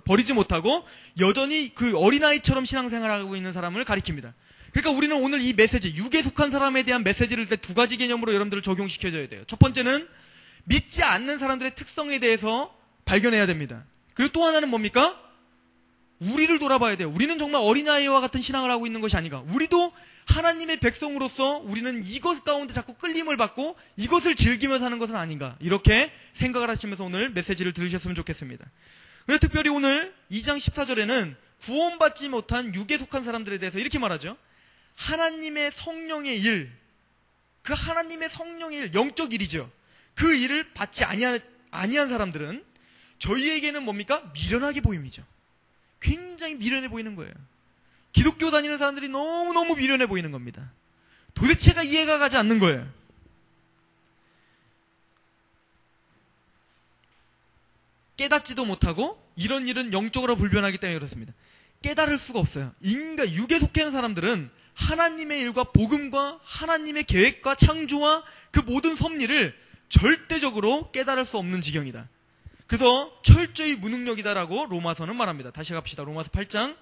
버리지 못하고 여전히 그 어린아이처럼 신앙생활하고 있는 사람을 가리킵니다. 그러니까 우리는 오늘 이 메시지, 육에 속한 사람에 대한 메시지를 두 가지 개념으로 여러분들을 적용시켜줘야 돼요. 첫 번째는 믿지 않는 사람들의 특성에 대해서 발견해야 됩니다. 그리고 또 하나는 뭡니까? 우리를 돌아봐야 돼요. 우리는 정말 어린아이와 같은 신앙을 하고 있는 것이 아닌가. 우리도 하나님의 백성으로서 우리는 이것 가운데 자꾸 끌림을 받고 이것을 즐기며 사는 것은 아닌가. 이렇게 생각을 하시면서 오늘 메시지를 들으셨으면 좋겠습니다. 그래서 특별히 오늘 2장 14절에는 구원받지 못한 육에 속한 사람들에 대해서 이렇게 말하죠. 하나님의 성령의 일, 그 하나님의 성령의 일, 영적 일이죠. 그 일을 받지 아니한 사람들은 저희에게는 뭡니까? 미련하게 보임이죠. 굉장히 미련해 보이는 거예요. 기독교 다니는 사람들이 너무너무 미련해 보이는 겁니다. 도대체가 이해가 가지 않는 거예요. 깨닫지도 못하고 이런 일은 영적으로 불변하기 때문에 그렇습니다. 깨달을 수가 없어요. 육에 속해 있는 사람들은 하나님의 일과 복음과 하나님의 계획과 창조와 그 모든 섭리를 절대적으로 깨달을 수 없는 지경이다. 그래서 철저히 무능력이다라고 로마서는 말합니다. 다시 갑시다. 로마서 8장.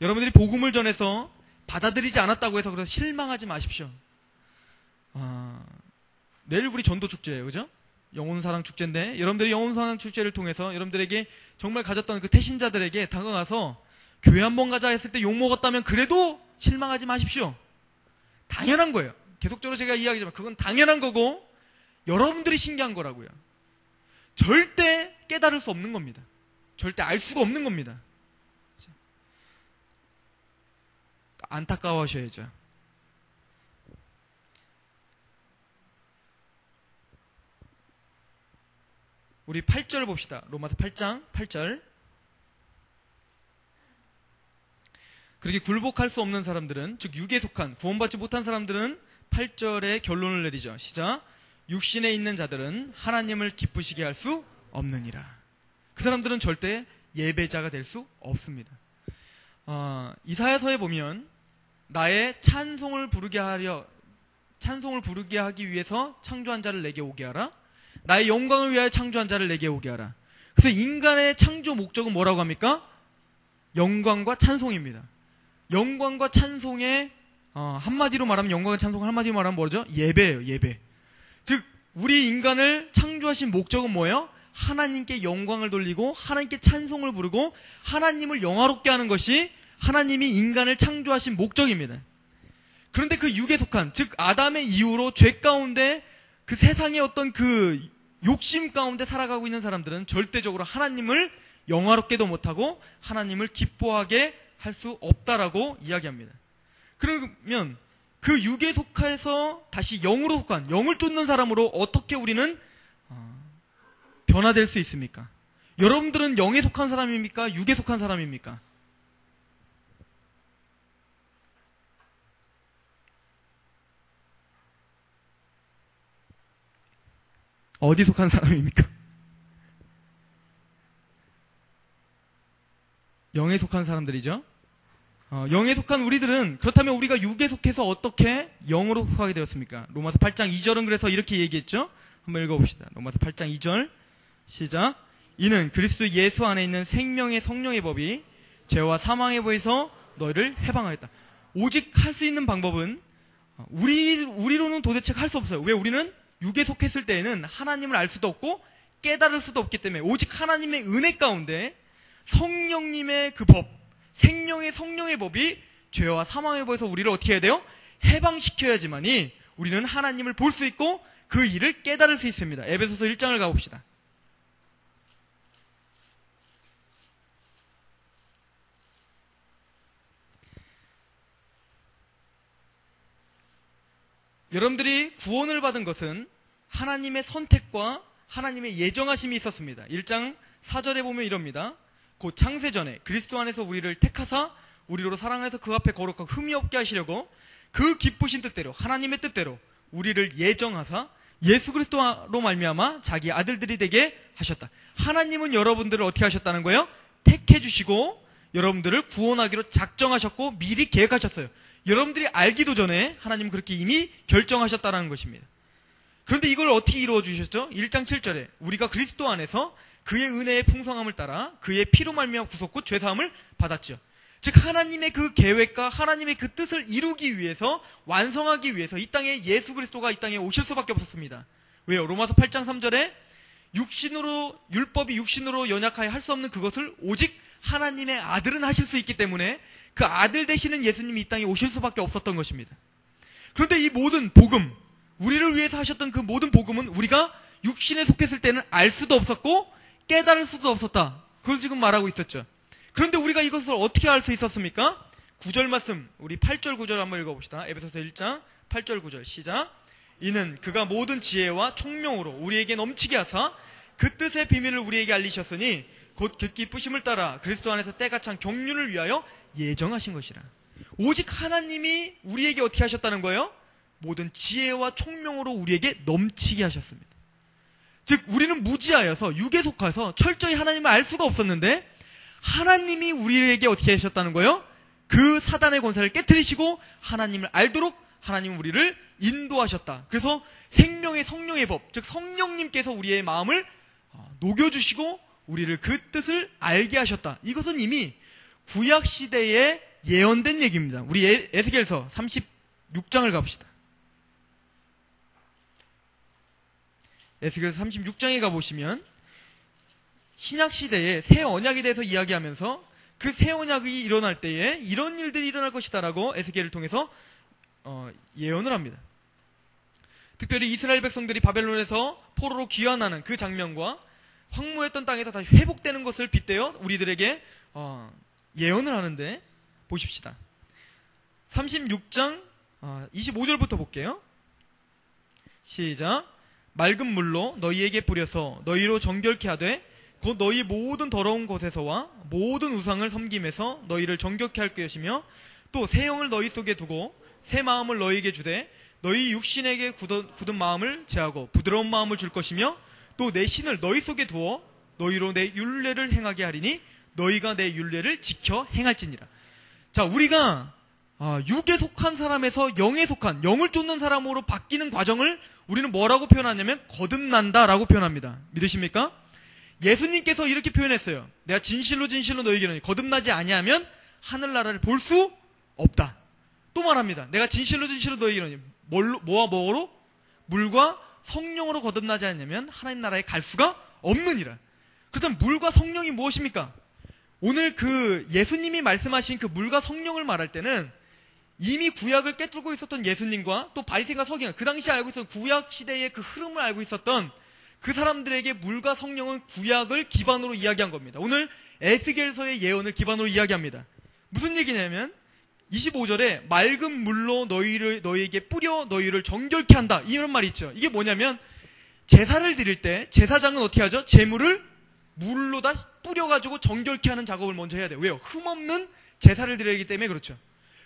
여러분들이 복음을 전해서 받아들이지 않았다고 해서 그래서 실망하지 마십시오. 내일 우리 전도축제예요. 그죠? 영혼사랑 축제인데 여러분들이 영혼사랑 축제를 통해서 여러분들에게 정말 가졌던 그 태신자들에게 다가가서 교회 한번 가자 했을 때 욕먹었다면 그래도 실망하지 마십시오. 당연한 거예요. 계속적으로 제가 이야기하지만 그건 당연한 거고 여러분들이 신기한 거라고요. 절대 깨달을 수 없는 겁니다. 절대 알 수가 없는 겁니다. 안타까워하셔야죠. 우리 8절 봅시다. 로마서 8장 8절. 그렇게 굴복할 수 없는 사람들은, 즉 육에 속한 구원받지 못한 사람들은 8절에 결론을 내리죠. 시작. 육신에 있는 자들은 하나님을 기쁘시게 할 수 없느니라. 그 사람들은 절대 예배자가 될 수 없습니다. 이사야서에 보면 나의 찬송을 부르게 하기 위해서 창조한 자를 내게 오게 하라. 나의 영광을 위하여 창조한 자를 내게 오게 하라. 그래서 인간의 창조 목적은 뭐라고 합니까? 영광과 찬송입니다. 영광과 찬송의 한마디로 말하면 영광과 찬송 한마디로 말하면 뭐죠? 예배예요. 예배. 즉 우리 인간을 창조하신 목적은 뭐예요? 하나님께 영광을 돌리고 하나님께 찬송을 부르고 하나님을 영화롭게 하는 것이 하나님이 인간을 창조하신 목적입니다. 그런데 그 육에 속한, 즉 아담의 이후로 죄 가운데 그 세상의 어떤 그 욕심 가운데 살아가고 있는 사람들은 절대적으로 하나님을 영화롭게도 못하고 하나님을 기뻐하게 할 수 없다라고 이야기합니다. 그러면 그 육에 속해서 다시 영으로 속한, 영을 쫓는 사람으로 어떻게 우리는 변화될 수 있습니까? 여러분들은 영에 속한 사람입니까? 육에 속한 사람입니까? 어디 속한 사람입니까? 영에 속한 사람들이죠. 영에 속한 우리들은, 그렇다면 우리가 육에 속해서 어떻게 영으로 속하게 되었습니까? 로마서 8장 2절은 그래서 이렇게 얘기했죠. 한번 읽어봅시다. 로마서 8장 2절 시작. 이는 그리스도 예수 안에 있는 생명의 성령의 법이 죄와 사망의 법에서 너희를 해방하였다. 오직 할 수 있는 방법은 우리로는 도대체 할 수 없어요. 왜? 우리는 육에 속했을 때에는 하나님을 알 수도 없고 깨달을 수도 없기 때문에 오직 하나님의 은혜 가운데 성령님의 그 법, 생명의 성령의 법이 죄와 사망의 법에서 우리를 어떻게 해야 돼요? 해방시켜야지만이 우리는 하나님을 볼 수 있고 그 일을 깨달을 수 있습니다. 에베소서 1장을 가봅시다. 여러분들이 구원을 받은 것은 하나님의 선택과 하나님의 예정하심이 있었습니다. 1장 4절에 보면 이럽니다. 곧 창세전에 그리스도 안에서 우리를 택하사 우리로 사랑해서 그 앞에 거룩하고 흠이 없게 하시려고 그 기쁘신 뜻대로, 하나님의 뜻대로 우리를 예정하사 예수 그리스도로 말미암아 자기 아들들이 되게 하셨다. 하나님은 여러분들을 어떻게 하셨다는 거예요? 택해 주시고 여러분들을 구원하기로 작정하셨고 미리 계획하셨어요. 여러분들이 알기도 전에 하나님은 그렇게 이미 결정하셨다는 것입니다. 그런데 이걸 어떻게 이루어 주셨죠? 1장 7절에 우리가 그리스도 안에서 그의 은혜의 풍성함을 따라 그의 피로 말미암아 구속고 죄사함을 받았죠. 즉 하나님의 그 계획과 하나님의 그 뜻을 이루기 위해서, 완성하기 위해서 이 땅에 예수 그리스도가 이 땅에 오실 수밖에 없었습니다. 왜요? 로마서 8장 3절에 율법이 육신으로 연약하여 할 수 없는 그것을 오직 하나님의 아들은 하실 수 있기 때문에 그 아들 되시는 예수님이 이 땅에 오실 수밖에 없었던 것입니다. 그런데 이 모든 복음, 우리를 위해서 하셨던 그 모든 복음은 우리가 육신에 속했을 때는 알 수도 없었고 깨달을 수도 없었다. 그걸 지금 말하고 있었죠. 그런데 우리가 이것을 어떻게 알 수 있었습니까? 9절 말씀, 우리 8절 9절 한번 읽어봅시다. 에베소서 1장 8절 9절 시작. 이는 그가 모든 지혜와 총명으로 우리에게 넘치게 하사 그 뜻의 비밀을 우리에게 알리셨으니 곧 그 기쁘심을 따라 그리스도 안에서 때가 찬 경륜을 위하여 예정하신 것이라. 오직 하나님이 우리에게 어떻게 하셨다는 거예요? 모든 지혜와 총명으로 우리에게 넘치게 하셨습니다. 즉 우리는 무지하여서 육에 속해서 철저히 하나님을 알 수가 없었는데 하나님이 우리에게 어떻게 하셨다는 거예요? 그 사단의 권세를 깨트리시고 하나님을 알도록 하나님은 우리를 인도하셨다. 그래서 생명의 성령의 법, 즉 성령님께서 우리의 마음을 녹여주시고 우리를 그 뜻을 알게 하셨다. 이것은 이미 구약시대에 예언된 얘기입니다. 우리 에스겔서 36장을 가봅시다. 에스겔서 36장에 가보시면 신약시대의 새 언약에 대해서 이야기하면서 그 새 언약이 일어날 때에 이런 일들이 일어날 것이다 라고 에스겔을 통해서 예언을 합니다. 특별히 이스라엘 백성들이 바벨론에서 포로로 귀환하는 그 장면과 황무했던 땅에서 다시 회복되는 것을 빗대어 우리들에게 예언을 하는데 보십시다. 36장 25절부터 볼게요. 시작. 맑은 물로 너희에게 뿌려서 너희로 정결케 하되 곧 너희 모든 더러운 곳에서와 모든 우상을 섬김에서 너희를 정결케 할 것이며 또 새 영을 너희 속에 두고 새 마음을 너희에게 주되 너희 육신에게 굳은 마음을 제하고 부드러운 마음을 줄 것이며 또 내 신을 너희 속에 두어 너희로 내 율례를 행하게 하리니 너희가 내 율례를 지켜 행할지니라. 자, 우리가 육에 속한 사람에서 영에 속한, 영을 쫓는 사람으로 바뀌는 과정을 우리는 뭐라고 표현하냐면 거듭난다라고 표현합니다. 믿으십니까? 예수님께서 이렇게 표현했어요. 내가 진실로 진실로 너희에게 이르노니 거듭나지 아니하면 하늘나라를 볼 수 없다. 또 말합니다. 내가 진실로 진실로 너희에게 이르노니 뭐와 뭐로? 물과 성령으로 거듭나지 않으면 하나님 나라에 갈 수가 없느니라. 그렇다면 물과 성령이 무엇입니까? 오늘 그 예수님이 말씀하신 그 물과 성령을 말할 때는 이미 구약을 꿰뚫고 있었던 예수님과 또 바리새인과 서기관, 그 당시에 알고 있었던 구약 시대의 그 흐름을 알고 있었던 그 사람들에게 물과 성령은 구약을 기반으로 이야기한 겁니다. 오늘 에스겔서의 예언을 기반으로 이야기합니다. 무슨 얘기냐면 25절에 맑은 물로 너희에게 뿌려 너희를 정결케 한다, 이런 말이 있죠. 이게 뭐냐면 제사를 드릴 때 제사장은 어떻게 하죠? 제물을 물로 다 뿌려가지고 정결케 하는 작업을 먼저 해야 돼요. 왜요? 흠없는 제사를 드려야 하기 때문에 그렇죠.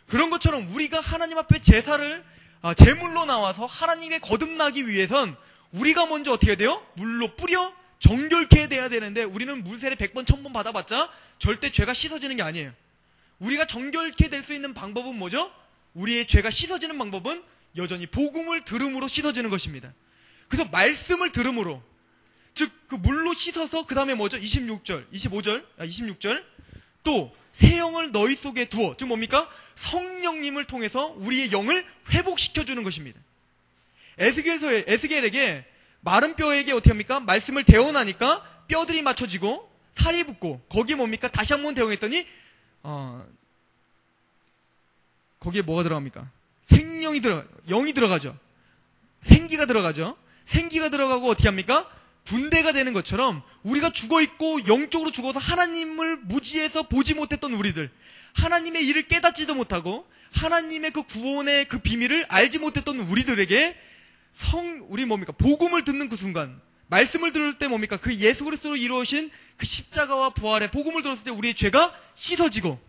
그런 것처럼 우리가 하나님 앞에 제물로 나와서 하나님의 거듭나기 위해선 우리가 먼저 어떻게 해야 돼요? 물로 뿌려 정결케 돼야 되는데, 우리는 물 세례 100번 1000번 받아봤자 절대 죄가 씻어지는 게 아니에요. 우리가 정결케 될 수 있는 방법은 뭐죠? 우리의 죄가 씻어지는 방법은 여전히 복음을 들음으로 씻어지는 것입니다. 그래서 말씀을 들음으로, 즉 그 물로 씻어서 그 다음에 뭐죠? 26절 또 새 영을 너희 속에 두어, 즉 뭡니까? 성령님을 통해서 우리의 영을 회복시켜주는 것입니다. 에스겔에게 마른 뼈에게 어떻게 합니까? 말씀을 대원하니까 뼈들이 맞춰지고 살이 붙고, 거기에 뭡니까? 다시 한번 대원했더니 거기에 뭐가 들어갑니까? 영이 들어가죠. 생기가 들어가죠. 생기가 들어가고 어떻게 합니까? 군대가 되는 것처럼 우리가 죽어있고 영적으로 죽어서 하나님을 무지해서 보지 못했던 우리들, 하나님의 일을 깨닫지도 못하고 하나님의 그 구원의 그 비밀을 알지 못했던 우리들에게 우리 뭡니까? 복음을 듣는 그 순간, 말씀을 들을 때 뭡니까? 그 예수 그리스도로 이루어진 그 십자가와 부활의 복음을 들었을 때 우리의 죄가 씻어지고,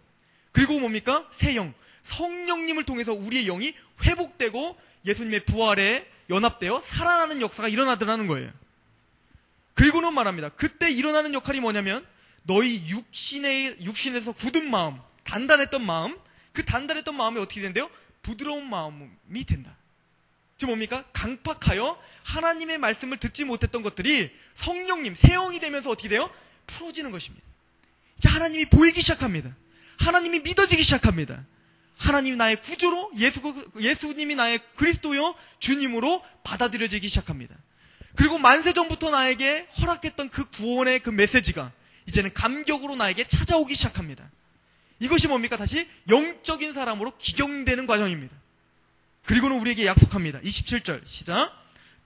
그리고 뭡니까? 새 영, 성령님을 통해서 우리의 영이 회복되고 예수님의 부활에 연합되어 살아나는 역사가 일어나더라는 거예요. 그리고는 말합니다. 그때 일어나는 역할이 뭐냐면 너희 육신에서 굳은 마음, 단단했던 마음, 그 단단했던 마음이 어떻게 된대요? 부드러운 마음이 된다. 즉 뭡니까? 강팍하여 하나님의 말씀을 듣지 못했던 것들이 성령님, 새 영이 되면서 어떻게 돼요? 풀어지는 것입니다. 이제 하나님이 보이기 시작합니다. 하나님이 믿어지기 시작합니다. 하나님이 나의 구주로, 예수님이 나의 그리스도요 주님으로 받아들여지기 시작합니다. 그리고 만세전부터 나에게 허락했던 그 구원의 그 메시지가 이제는 감격으로 나에게 찾아오기 시작합니다. 이것이 뭡니까? 다시 영적인 사람으로 기경되는 과정입니다. 그리고는 우리에게 약속합니다. 27절 시작.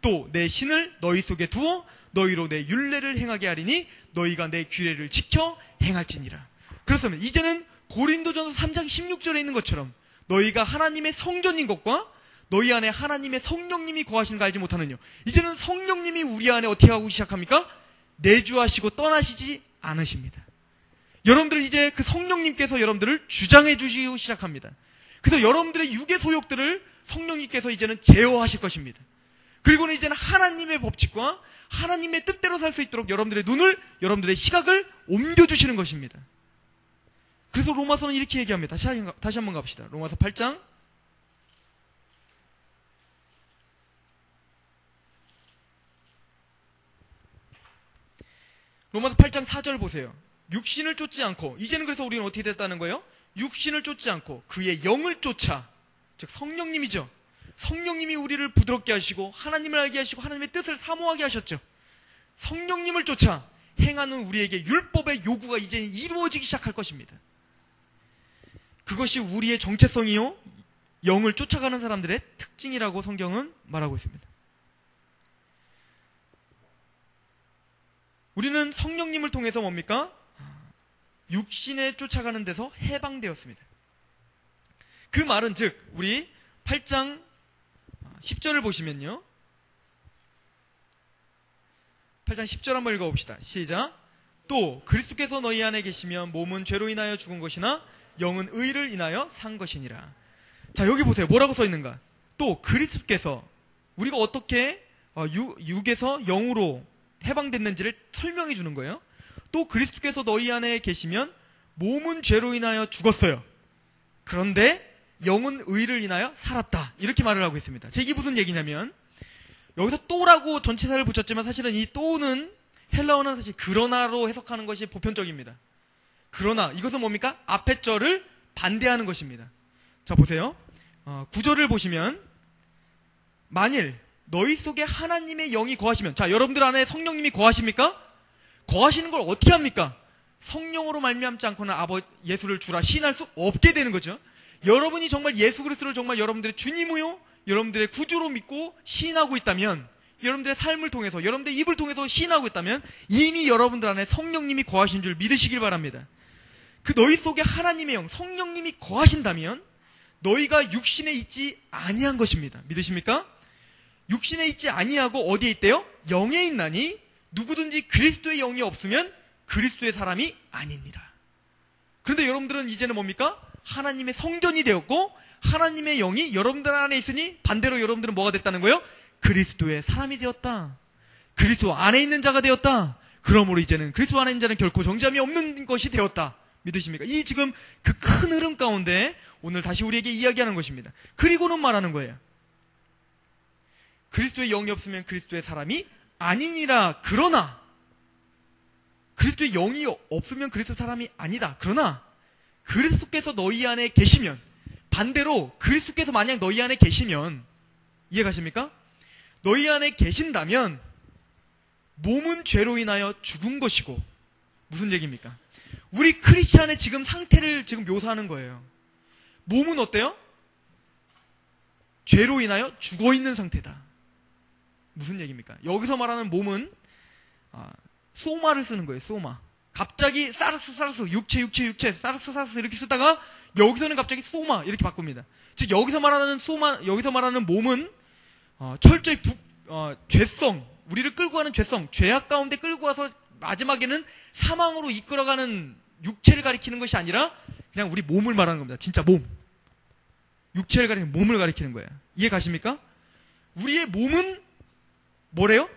또 내 신을 너희 속에 두어 너희로 내 율례를 행하게 하리니 너희가 내 규례를 지켜 행할지니라. 그렇다면 이제는 고린도전서 3장 16절에 있는 것처럼 너희가 하나님의 성전인 것과 너희 안에 하나님의 성령님이 거하시는 거 알지 못하느냐. 이제는 성령님이 우리 안에 어떻게 하고 시작합니까? 내주하시고 떠나시지 않으십니다. 여러분들 이제 그 성령님께서 여러분들을 주장해 주시기 시작합니다. 그래서 여러분들의 육의 소욕들을 성령님께서 이제는 제어하실 것입니다. 그리고는 이제는 하나님의 법칙과 하나님의 뜻대로 살 수 있도록 여러분들의 눈을, 여러분들의 시각을 옮겨주시는 것입니다. 그래서 로마서는 이렇게 얘기합니다. 다시 한번 갑시다. 로마서 8장 로마서 8장 4절 보세요. 육신을 쫓지 않고, 이제는 그래서 우리는 어떻게 됐다는 거예요? 육신을 쫓지 않고 그의 영을 쫓아, 즉 성령님이죠. 성령님이 우리를 부드럽게 하시고 하나님을 알게 하시고 하나님의 뜻을 사모하게 하셨죠. 성령님을 쫓아 행하는 우리에게 율법의 요구가 이제 이루어지기 시작할 것입니다. 그것이 우리의 정체성이요 영을 쫓아가는 사람들의 특징이라고 성경은 말하고 있습니다. 우리는 성령님을 통해서 뭡니까? 육신에 쫓아가는 데서 해방되었습니다. 그 말은 즉 우리 8장 10절을 보시면요, 8장 10절 한번 읽어봅시다. 시작. 또 그리스도께서 너희 안에 계시면 몸은 죄로 인하여 죽은 것이나 영은 의를 인하여 산 것이니라. 자, 여기 보세요. 뭐라고 써 있는가? 또 그리스도께서, 우리가 어떻게 육에서 영으로 해방됐는지를 설명해 주는 거예요. 또 그리스도께서 너희 안에 계시면 몸은 죄로 인하여 죽었어요. 그런데 영은 의를 인하여 살았다. 이렇게 말을 하고 있습니다. 이게 무슨 얘기냐면, 여기서 또라고 전치사를 붙였지만 사실은 이 또는 헬라어는 사실 그러나로 해석하는 것이 보편적입니다. 그러나 이것은 뭡니까? 앞에 절을 반대하는 것입니다. 자, 보세요. 9절을 보시면 만일 너희 속에 하나님의 영이 거하시면, 자, 여러분들 안에 성령님이 거하십니까? 거하시는 걸 어떻게 합니까? 성령으로 말미암지 않고는 예수를 주라 시인할 수 없게 되는 거죠. 여러분이 정말 예수 그리스도를 정말 여러분들의 주님이요 여러분들의 구주로 믿고 시인하고 있다면 여러분들의 삶을 통해서, 여러분들의 입을 통해서 시인하고 있다면 이미 여러분들 안에 성령님이 거하신 줄 믿으시길 바랍니다. 그 너희 속에 하나님의 영, 성령님이 거하신다면 너희가 육신에 있지 아니한 것입니다. 믿으십니까? 육신에 있지 아니하고 어디에 있대요? 영에 있나니 누구든지 그리스도의 영이 없으면 그리스도의 사람이 아니니라. 그런데 여러분들은 이제는 뭡니까? 하나님의 성전이 되었고 하나님의 영이 여러분들 안에 있으니 반대로 여러분들은 뭐가 됐다는 거예요? 그리스도의 사람이 되었다. 그리스도 안에 있는 자가 되었다. 그러므로 이제는 그리스도 안에 있는 자는 결코 정죄함이 없는 것이 되었다. 믿으십니까? 이 지금 그 큰 흐름 가운데 오늘 다시 우리에게 이야기하는 것입니다. 그리고는 말하는 거예요. 그리스도의 영이 없으면 그리스도의 사람이 아니니라. 그러나 그리스도의 영이 없으면 그리스도 사람이 아니다. 그러나 그리스도께서 너희 안에 계시면, 반대로 그리스도께서 만약 너희 안에 계시면, 이해가십니까? 너희 안에 계신다면 몸은 죄로 인하여 죽은 것이고, 무슨 얘기입니까? 우리 크리스찬의 지금 상태를 지금 묘사하는 거예요. 몸은 어때요? 죄로 인하여 죽어 있는 상태다. 무슨 얘기입니까? 여기서 말하는 몸은 소마를 쓰는 거예요. 소마. 갑자기 사르스 육체 사르스 이렇게 쓰다가 여기서는 갑자기 소마 이렇게 바꿉니다. 즉 여기서 말하는 몸은 철저히 죄성, 우리를 끌고 가는 죄성, 죄악 가운데 끌고 와서 마지막에는 사망으로 이끌어가는 육체를 가리키는 것이 아니라 그냥 우리 몸을 말하는 겁니다. 진짜 몸. 육체를 가리키는 몸을 가리키는 거예요. 이해 가십니까? 우리의 몸은 뭐래요?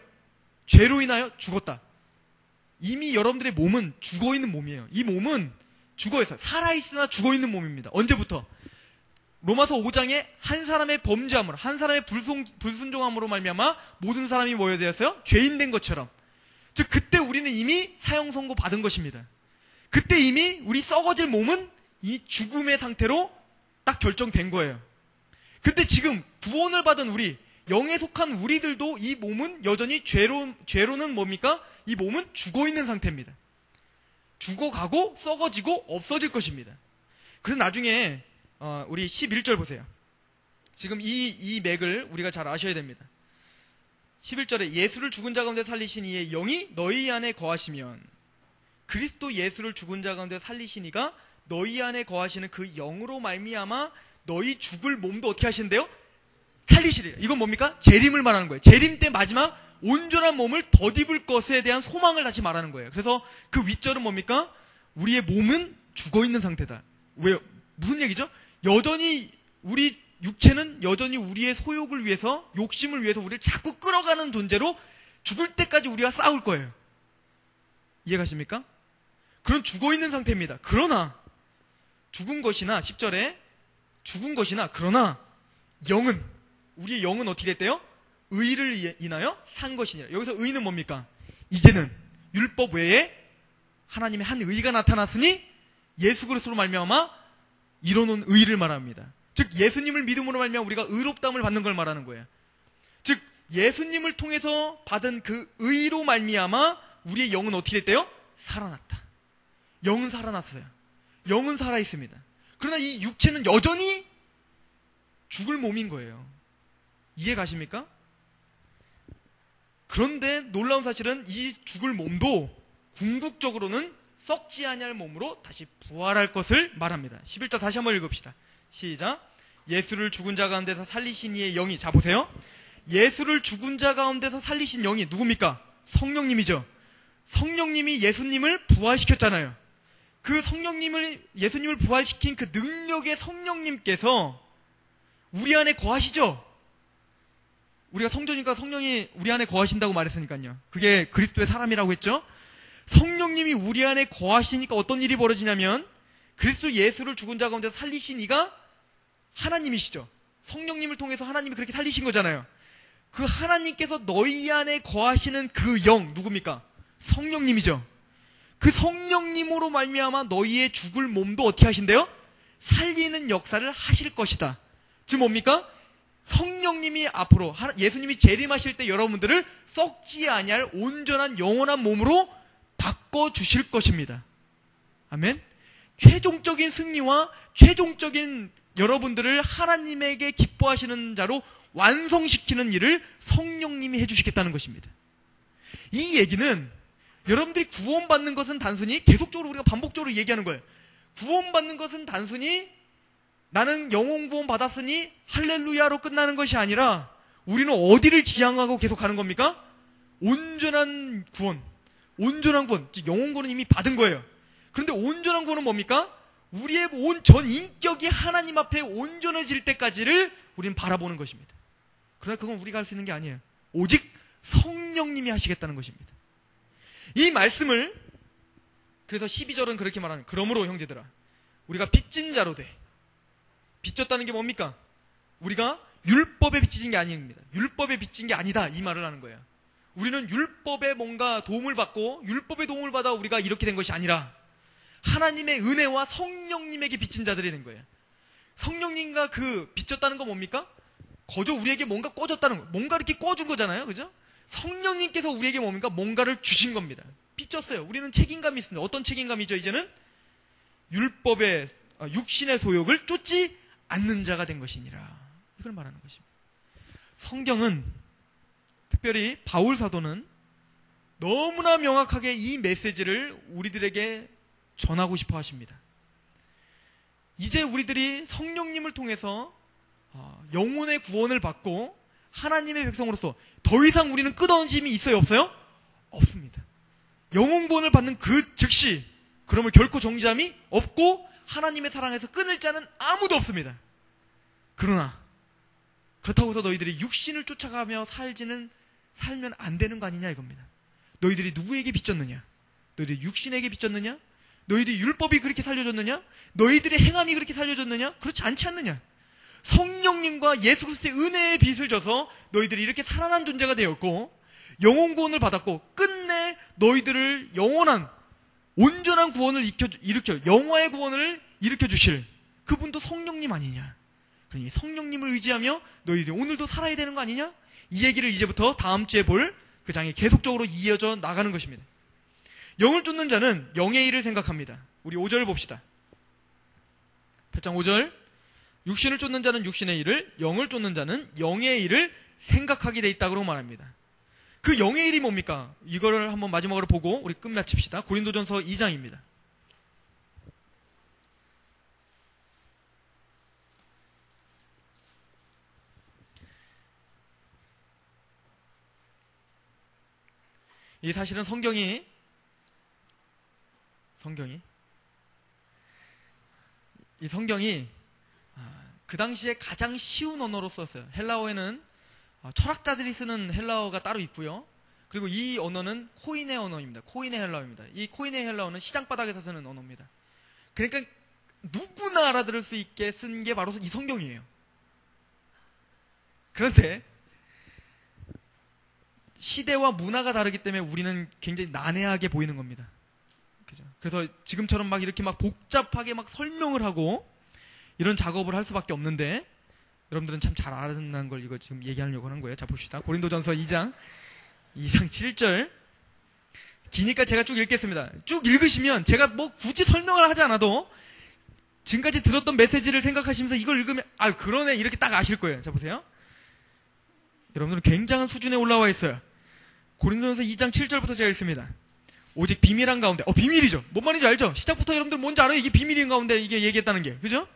죄로 인하여 죽었다. 이미 여러분들의 몸은 죽어있는 몸이에요. 이 몸은 죽어있어요. 살아있으나 죽어있는 몸입니다. 언제부터? 로마서 5장에 한 사람의 범죄함으로, 한 사람의 불순종함으로 말미암아 모든 사람이 뭐에 되었어요? 죄인 된 것처럼. 즉 그때 우리는 이미 사형 선고 받은 것입니다. 그때 이미 우리 썩어질 몸은 이미 죽음의 상태로 딱 결정된 거예요. 근데 지금 구원을 받은 우리, 영에 속한 우리들도 이 몸은 여전히 죄로는 뭡니까? 이 몸은 죽어있는 상태입니다. 죽어가고 썩어지고 없어질 것입니다. 그래서 나중에 우리 11절 보세요. 지금 이 맥을 우리가 잘 아셔야 됩니다. 11절에 예수를 죽은 자 가운데 살리신 이의 영이 너희 안에 거하시면, 그리스도 예수를 죽은 자 가운데 살리신 이가 너희 안에 거하시는 그 영으로 말미암아 너희 죽을 몸도 어떻게 하신대요? 살리시래요. 이건 뭡니까? 재림을 말하는 거예요. 재림 때 마지막 온전한 몸을 덧입을 것에 대한 소망을 다시 말하는 거예요. 그래서 그 윗절은 뭡니까? 우리의 몸은 죽어있는 상태다. 왜요? 무슨 얘기죠? 여전히 우리 육체는 여전히 우리의 소욕을 위해서, 욕심을 위해서 우리를 자꾸 끌어가는 존재로 죽을 때까지 우리가 싸울 거예요. 이해가십니까? 그런 죽어있는 상태입니다. 그러나 죽은 것이나, 10절에 죽은 것이나, 그러나 영은, 우리의 영은 어떻게 됐대요? 의를 인하여 산 것이니라. 여기서 의는 뭡니까? 이제는 율법 외에 하나님의 한 의가 나타났으니 예수 그리스도로 말미암아 이뤄놓은 의를 말합니다. 즉 예수님을 믿음으로 말미암아 우리가 의롭다함을 받는 걸 말하는 거예요. 즉 예수님을 통해서 받은 그 의로 말미암아 우리의 영은 어떻게 됐대요? 살아났다. 영은 살아났어요. 영은 살아있습니다. 그러나 이 육체는 여전히 죽을 몸인 거예요. 이해 가십니까? 그런데 놀라운 사실은 이 죽을 몸도 궁극적으로는 썩지 아니할 몸으로 다시 부활할 것을 말합니다. 11절 다시 한번 읽읍시다. 시작. 예수를 죽은 자 가운데서 살리신 이의 영이, 자 보세요. 예수를 죽은 자 가운데서 살리신 영이 누굽니까? 성령님이죠. 성령님이 예수님을 부활시켰잖아요. 그 예수님을 부활시킨 그 능력의 성령님께서 우리 안에 거하시죠. 우리가 성도니까 성령이 우리 안에 거하신다고 말했으니까요. 그게 그리스도의 사람이라고 했죠. 성령님이 우리 안에 거하시니까 어떤 일이 벌어지냐면, 그리스도 예수를 죽은 자 가운데서 살리신 이가 하나님이시죠. 성령님을 통해서 하나님이 그렇게 살리신 거잖아요. 그 하나님께서 너희 안에 거하시는 그 영, 누굽니까? 성령님이죠. 그 성령님으로 말미암아 너희의 죽을 몸도 어떻게 하신대요? 살리는 역사를 하실 것이다. 즉 뭡니까? 성령님이 앞으로 예수님이 재림하실 때 여러분들을 썩지 아니할 온전한 영원한 몸으로 바꿔주실 것입니다. 아멘. 최종적인 승리와 최종적인 여러분들을 하나님에게 기뻐하시는 자로 완성시키는 일을 성령님이 해주시겠다는 것입니다. 이 얘기는 여러분들이 구원받는 것은 단순히 계속적으로 우리가 반복적으로 얘기하는 거예요. 구원받는 것은 단순히 나는 영혼 구원 받았으니 할렐루야로 끝나는 것이 아니라 우리는 어디를 지향하고 계속 가는 겁니까? 온전한 구원. 온전한 구원. 영혼 구원은 이미 받은 거예요. 그런데 온전한 구원은 뭡니까? 우리의 온 전 인격이 하나님 앞에 온전해질 때까지를 우리는 바라보는 것입니다. 그러나 그건 우리가 할 수 있는 게 아니에요. 오직 성령님이 하시겠다는 것입니다. 이 말씀을 그래서 12절은 그렇게 말하는, 그러므로 형제들아 우리가 빚진 자로 돼. 빚졌다는 게 뭡니까? 우리가 율법에 빚진 게 아닙니다. 율법에 빚진 게 아니다, 이 말을 하는 거예요. 우리는 율법에 뭔가 도움을 받고 율법의 도움을 받아 우리가 이렇게 된 것이 아니라 하나님의 은혜와 성령님에게 빚진 자들이 된 거예요. 성령님과 그 빚졌다는 건 뭡니까? 거저 우리에게 뭔가 꿔줬다는 거, 뭔가 이렇게 꿔준 거잖아요, 그죠? 성령님께서 우리에게 뭡니까? 뭔가를 주신 겁니다. 빚졌어요. 우리는 책임감이 있습니다. 어떤 책임감이죠? 이제는 율법의 육신의 소욕을 쫓지 않는 자가 된 것이니라. 이걸 말하는 것입니다. 성경은, 특별히 바울 사도는 너무나 명확하게 이 메시지를 우리들에게 전하고 싶어 하십니다. 이제 우리들이 성령님을 통해서 영혼의 구원을 받고 하나님의 백성으로서 더 이상 우리는 끄덕임이 있어요, 없어요? 없습니다. 영혼 구원을 받는 그 즉시 그러면 결코 정죄함이 없고 하나님의 사랑에서 끊을 자는 아무도 없습니다. 그러나 그렇다고 해서 너희들이 육신을 쫓아가며 살면 안 되는 거 아니냐 이겁니다. 너희들이 누구에게 빚졌느냐? 너희들이 육신에게 빚졌느냐? 너희들이 율법이 그렇게 살려줬느냐? 너희들의 행함이 그렇게 살려줬느냐? 그렇지 않지 않느냐? 성령님과 예수 그리스도의 은혜의 빚을 져서 너희들이 이렇게 살아난 존재가 되었고 영혼 구원을 받았고 끝내 너희들을 영원한 온전한 구원을 일으켜 영화의 구원을 일으켜 주실 그분도 성령님 아니냐? 그러니 성령님을 의지하며 너희들이 오늘도 살아야 되는 거 아니냐? 이 얘기를 이제부터 다음 주에 볼 그 장에 계속적으로 이어져 나가는 것입니다. 영을 쫓는 자는 영의 일을 생각합니다. 우리 5절 봅시다. 8장 5절. 육신을 쫓는 자는 육신의 일을, 영을 쫓는 자는 영의 일을 생각하게 돼 있다고 말합니다. 그 영의 일이 뭡니까? 이거를 한번 마지막으로 보고 우리 끝마칩시다. 고린도전서 2장입니다. 이 사실은 성경이 그 당시에 가장 쉬운 언어로 썼어요. 헬라어에는 철학자들이 쓰는 헬라어가 따로 있고요. 그리고 이 언어는 코인의 언어입니다. 코인의 헬라어입니다. 이 코인의 헬라어는 시장바닥에서 쓰는 언어입니다. 그러니까 누구나 알아들을 수 있게 쓴 게 바로 이 성경이에요. 그런데 시대와 문화가 다르기 때문에 우리는 굉장히 난해하게 보이는 겁니다. 그죠? 그래서 지금처럼 막 이렇게 막 복잡하게 막 설명을 하고 이런 작업을 할 수밖에 없는데 여러분들은 참 잘 알아듣는 걸 이거 지금 얘기하려고 하는 거예요. 자, 봅시다. 고린도전서 2장 7절. 기니까 제가 쭉 읽겠습니다. 쭉 읽으시면 제가 뭐 굳이 설명을 하지 않아도 지금까지 들었던 메시지를 생각하시면서 이걸 읽으면 그러네 이렇게 딱 아실 거예요. 자, 보세요. 여러분들은 굉장한 수준에 올라와 있어요. 고린도전서 2장 7절부터 제가 읽습니다. 오직 비밀한 가운데, 비밀이죠. 뭔 말인지 알죠? 시작부터 여러분들 뭔지 알아요? 이게 비밀인 가운데 이게 얘기했다는 게, 그죠?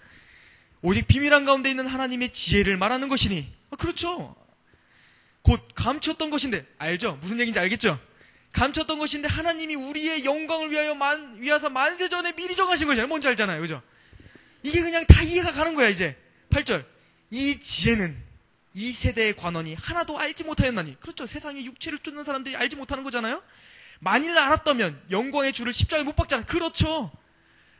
오직 비밀한 가운데 있는 하나님의 지혜를 말하는 것이니, 그렇죠. 곧 감추었던 것인데, 알죠? 무슨 얘기인지 알겠죠? 감추었던 것인데 하나님이 우리의 영광을 위하서 만세전에 미리 정하신 거잖아요. 뭔지 알잖아요, 그죠? 이게 그냥 다 이해가 가는 거야, 이제. 8절. 이 지혜는 이 세대의 관원이 하나도 알지 못하였나니. 그렇죠. 세상에 육체를 쫓는 사람들이 알지 못하는 거잖아요. 만일 알았다면 영광의 주를 십자가에 못 박잖아요. 그렇죠.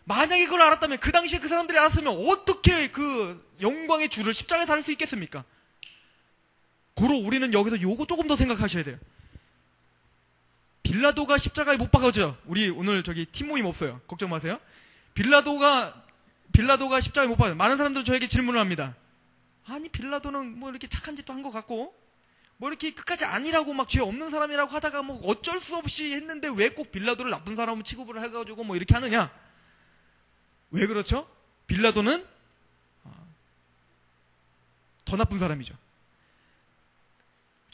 만약에 그걸 알았다면 그 당시에 그 사람들이 알았으면 어떻게 그 영광의 주를 십자가에 달을 수 있겠습니까? 고로 우리는 여기서 요거 조금 더 생각하셔야 돼요. 빌라도가 십자가에 못 박아져. 우리 오늘 저기 팀 모임 없어요. 걱정 마세요. 빌라도가 십자가에 못 박아요. 많은 사람들은 저에게 질문을 합니다. 아니 빌라도는 뭐 이렇게 착한 짓도 한 것 같고 뭐 이렇게 끝까지 아니라고 막 죄 없는 사람이라고 하다가 뭐 어쩔 수 없이 했는데 왜 꼭 빌라도를 나쁜 사람으로 취급을 해가지고 뭐 이렇게 하느냐? 왜 그렇죠? 빌라도는 더 나쁜 사람이죠.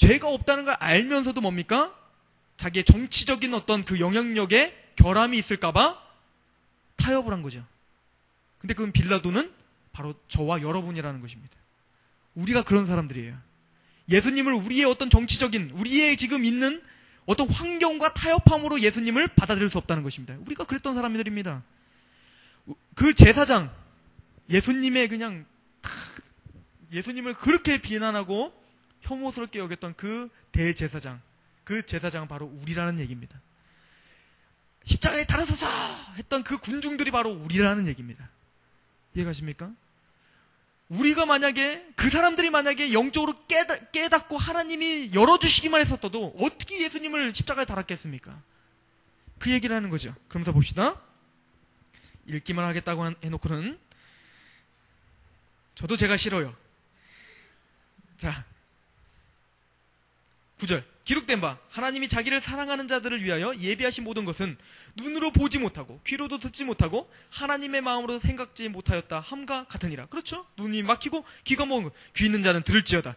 죄가 없다는 걸 알면서도 뭡니까? 자기의 정치적인 어떤 그 영향력에 결함이 있을까봐 타협을 한 거죠. 근데 그건 빌라도는 바로 저와 여러분이라는 것입니다. 우리가 그런 사람들이에요. 예수님을 우리의 어떤 정치적인, 우리의 지금 있는 어떤 환경과 타협함으로 예수님을 받아들일 수 없다는 것입니다. 우리가 그랬던 사람들입니다. 그 제사장, 예수님의 그냥 예수님을 그렇게 비난하고 혐오스럽게 여겼던 그 대제사장, 그 제사장은 바로 우리라는 얘기입니다. 십자가에 달아서서 했던 그 군중들이 바로 우리라는 얘기입니다. 이해가십니까? 우리가 만약에, 그 사람들이 만약에 영적으로 깨닫고 하나님이 열어주시기만 했었어도 어떻게 예수님을 십자가에 달았겠습니까? 그 얘기를 하는 거죠. 그러면서 봅시다. 읽기만 하겠다고 해놓고는 저도 제가 싫어요. 자, 9절. 기록된 바 하나님이 자기를 사랑하는 자들을 위하여 예비하신 모든 것은 눈으로 보지 못하고 귀로도 듣지 못하고 하나님의 마음으로 생각지 못하였다 함과 같으니라. 그렇죠? 눈이 막히고 귀가 먹은 것. 귀 있는 자는 들을지어다.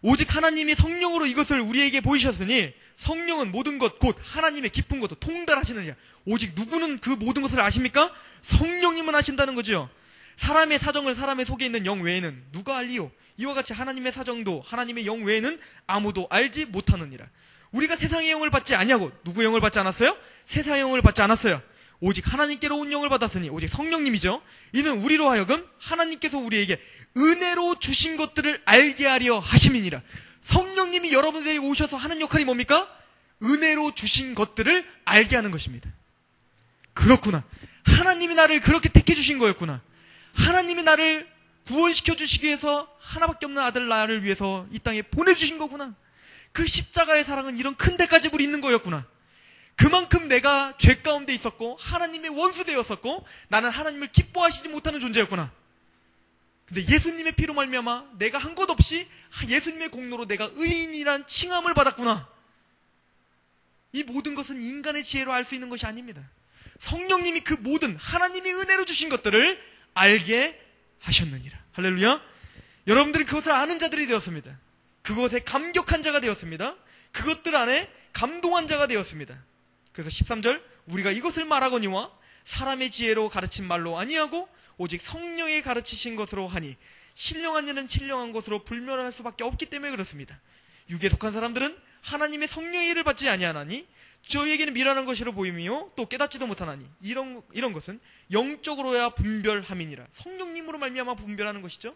오직 하나님이 성령으로 이것을 우리에게 보이셨으니 성령은 모든 것 곧 하나님의 깊은 것도 통달하시느니라. 오직 누구는 그 모든 것을 아십니까? 성령님은 아신다는 거죠. 사람의 사정을 사람의 속에 있는 영 외에는 누가 알리요? 이와 같이 하나님의 사정도 하나님의 영 외에는 아무도 알지 못하느니라. 우리가 세상의 영을 받지 아니하고 누구의 영을 받지 않았어요? 세상의 영을 받지 않았어요. 오직 하나님께로 온 영을 받았으니 오직 성령님이죠. 이는 우리로 하여금 하나님께서 우리에게 은혜로 주신 것들을 알게 하려 하심이니라. 성령님이 여러분들에게 오셔서 하는 역할이 뭡니까? 은혜로 주신 것들을 알게 하는 것입니다. 그렇구나. 하나님이 나를 그렇게 택해 주신 거였구나. 하나님이 나를 구원시켜 주시기 위해서 하나밖에 없는 아들 나를 위해서 이 땅에 보내주신 거구나. 그 십자가의 사랑은 이런 큰 데까지 우리 있는 거였구나. 그만큼 내가 죄 가운데 있었고 하나님의 원수되었었고 나는 하나님을 기뻐하시지 못하는 존재였구나. 근데 예수님의 피로 말미암아 내가 한 것 없이 예수님의 공로로 내가 의인이란 칭함을 받았구나. 이 모든 것은 인간의 지혜로 알 수 있는 것이 아닙니다. 성령님이 그 모든 하나님이 은혜로 주신 것들을 알게 하셨느니라. 할렐루야. 여러분들이 그것을 아는 자들이 되었습니다. 그것에 감격한 자가 되었습니다. 그것들 안에 감동한 자가 되었습니다. 그래서 13절 우리가 이것을 말하거니와 사람의 지혜로 가르친 말로 아니하고 오직 성령의 가르치신 것으로 하니 신령한 이는 신령한 것으로 불멸할 수밖에 없기 때문에 그렇습니다. 육에 속한 사람들은 하나님의 성령의 일을 받지 아니하나니 저희에게는 미련한 것이로 보이며 또 깨닫지도 못하나니 이런 것은 영적으로야 분별함이니라. 성령님으로 말미암아 분별하는 것이죠.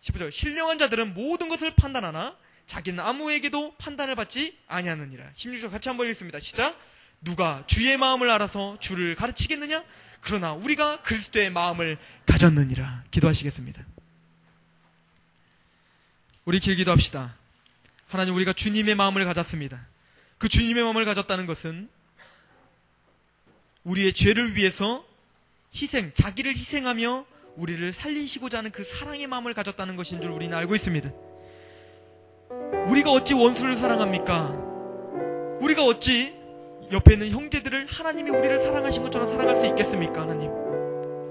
15절 신령한 자들은 모든 것을 판단하나 자기는 아무에게도 판단을 받지 아니하느니라. 16절 같이 한번 읽겠습니다. 시작. 누가 주의 마음을 알아서 주를 가르치겠느냐? 그러나 우리가 그리스도의 마음을 가졌느니라. 기도하시겠습니다. 우리 길기도 합시다. 하나님, 우리가 주님의 마음을 가졌습니다. 그 주님의 마음을 가졌다는 것은 우리의 죄를 위해서 자기를 희생하며 우리를 살리시고자 하는 그 사랑의 마음을 가졌다는 것인 줄 우리는 알고 있습니다. 우리가 어찌 원수를 사랑합니까? 우리가 어찌 옆에 있는 형제들을 하나님이 우리를 사랑하신 것처럼 사랑할 수 있겠습니까? 하나님,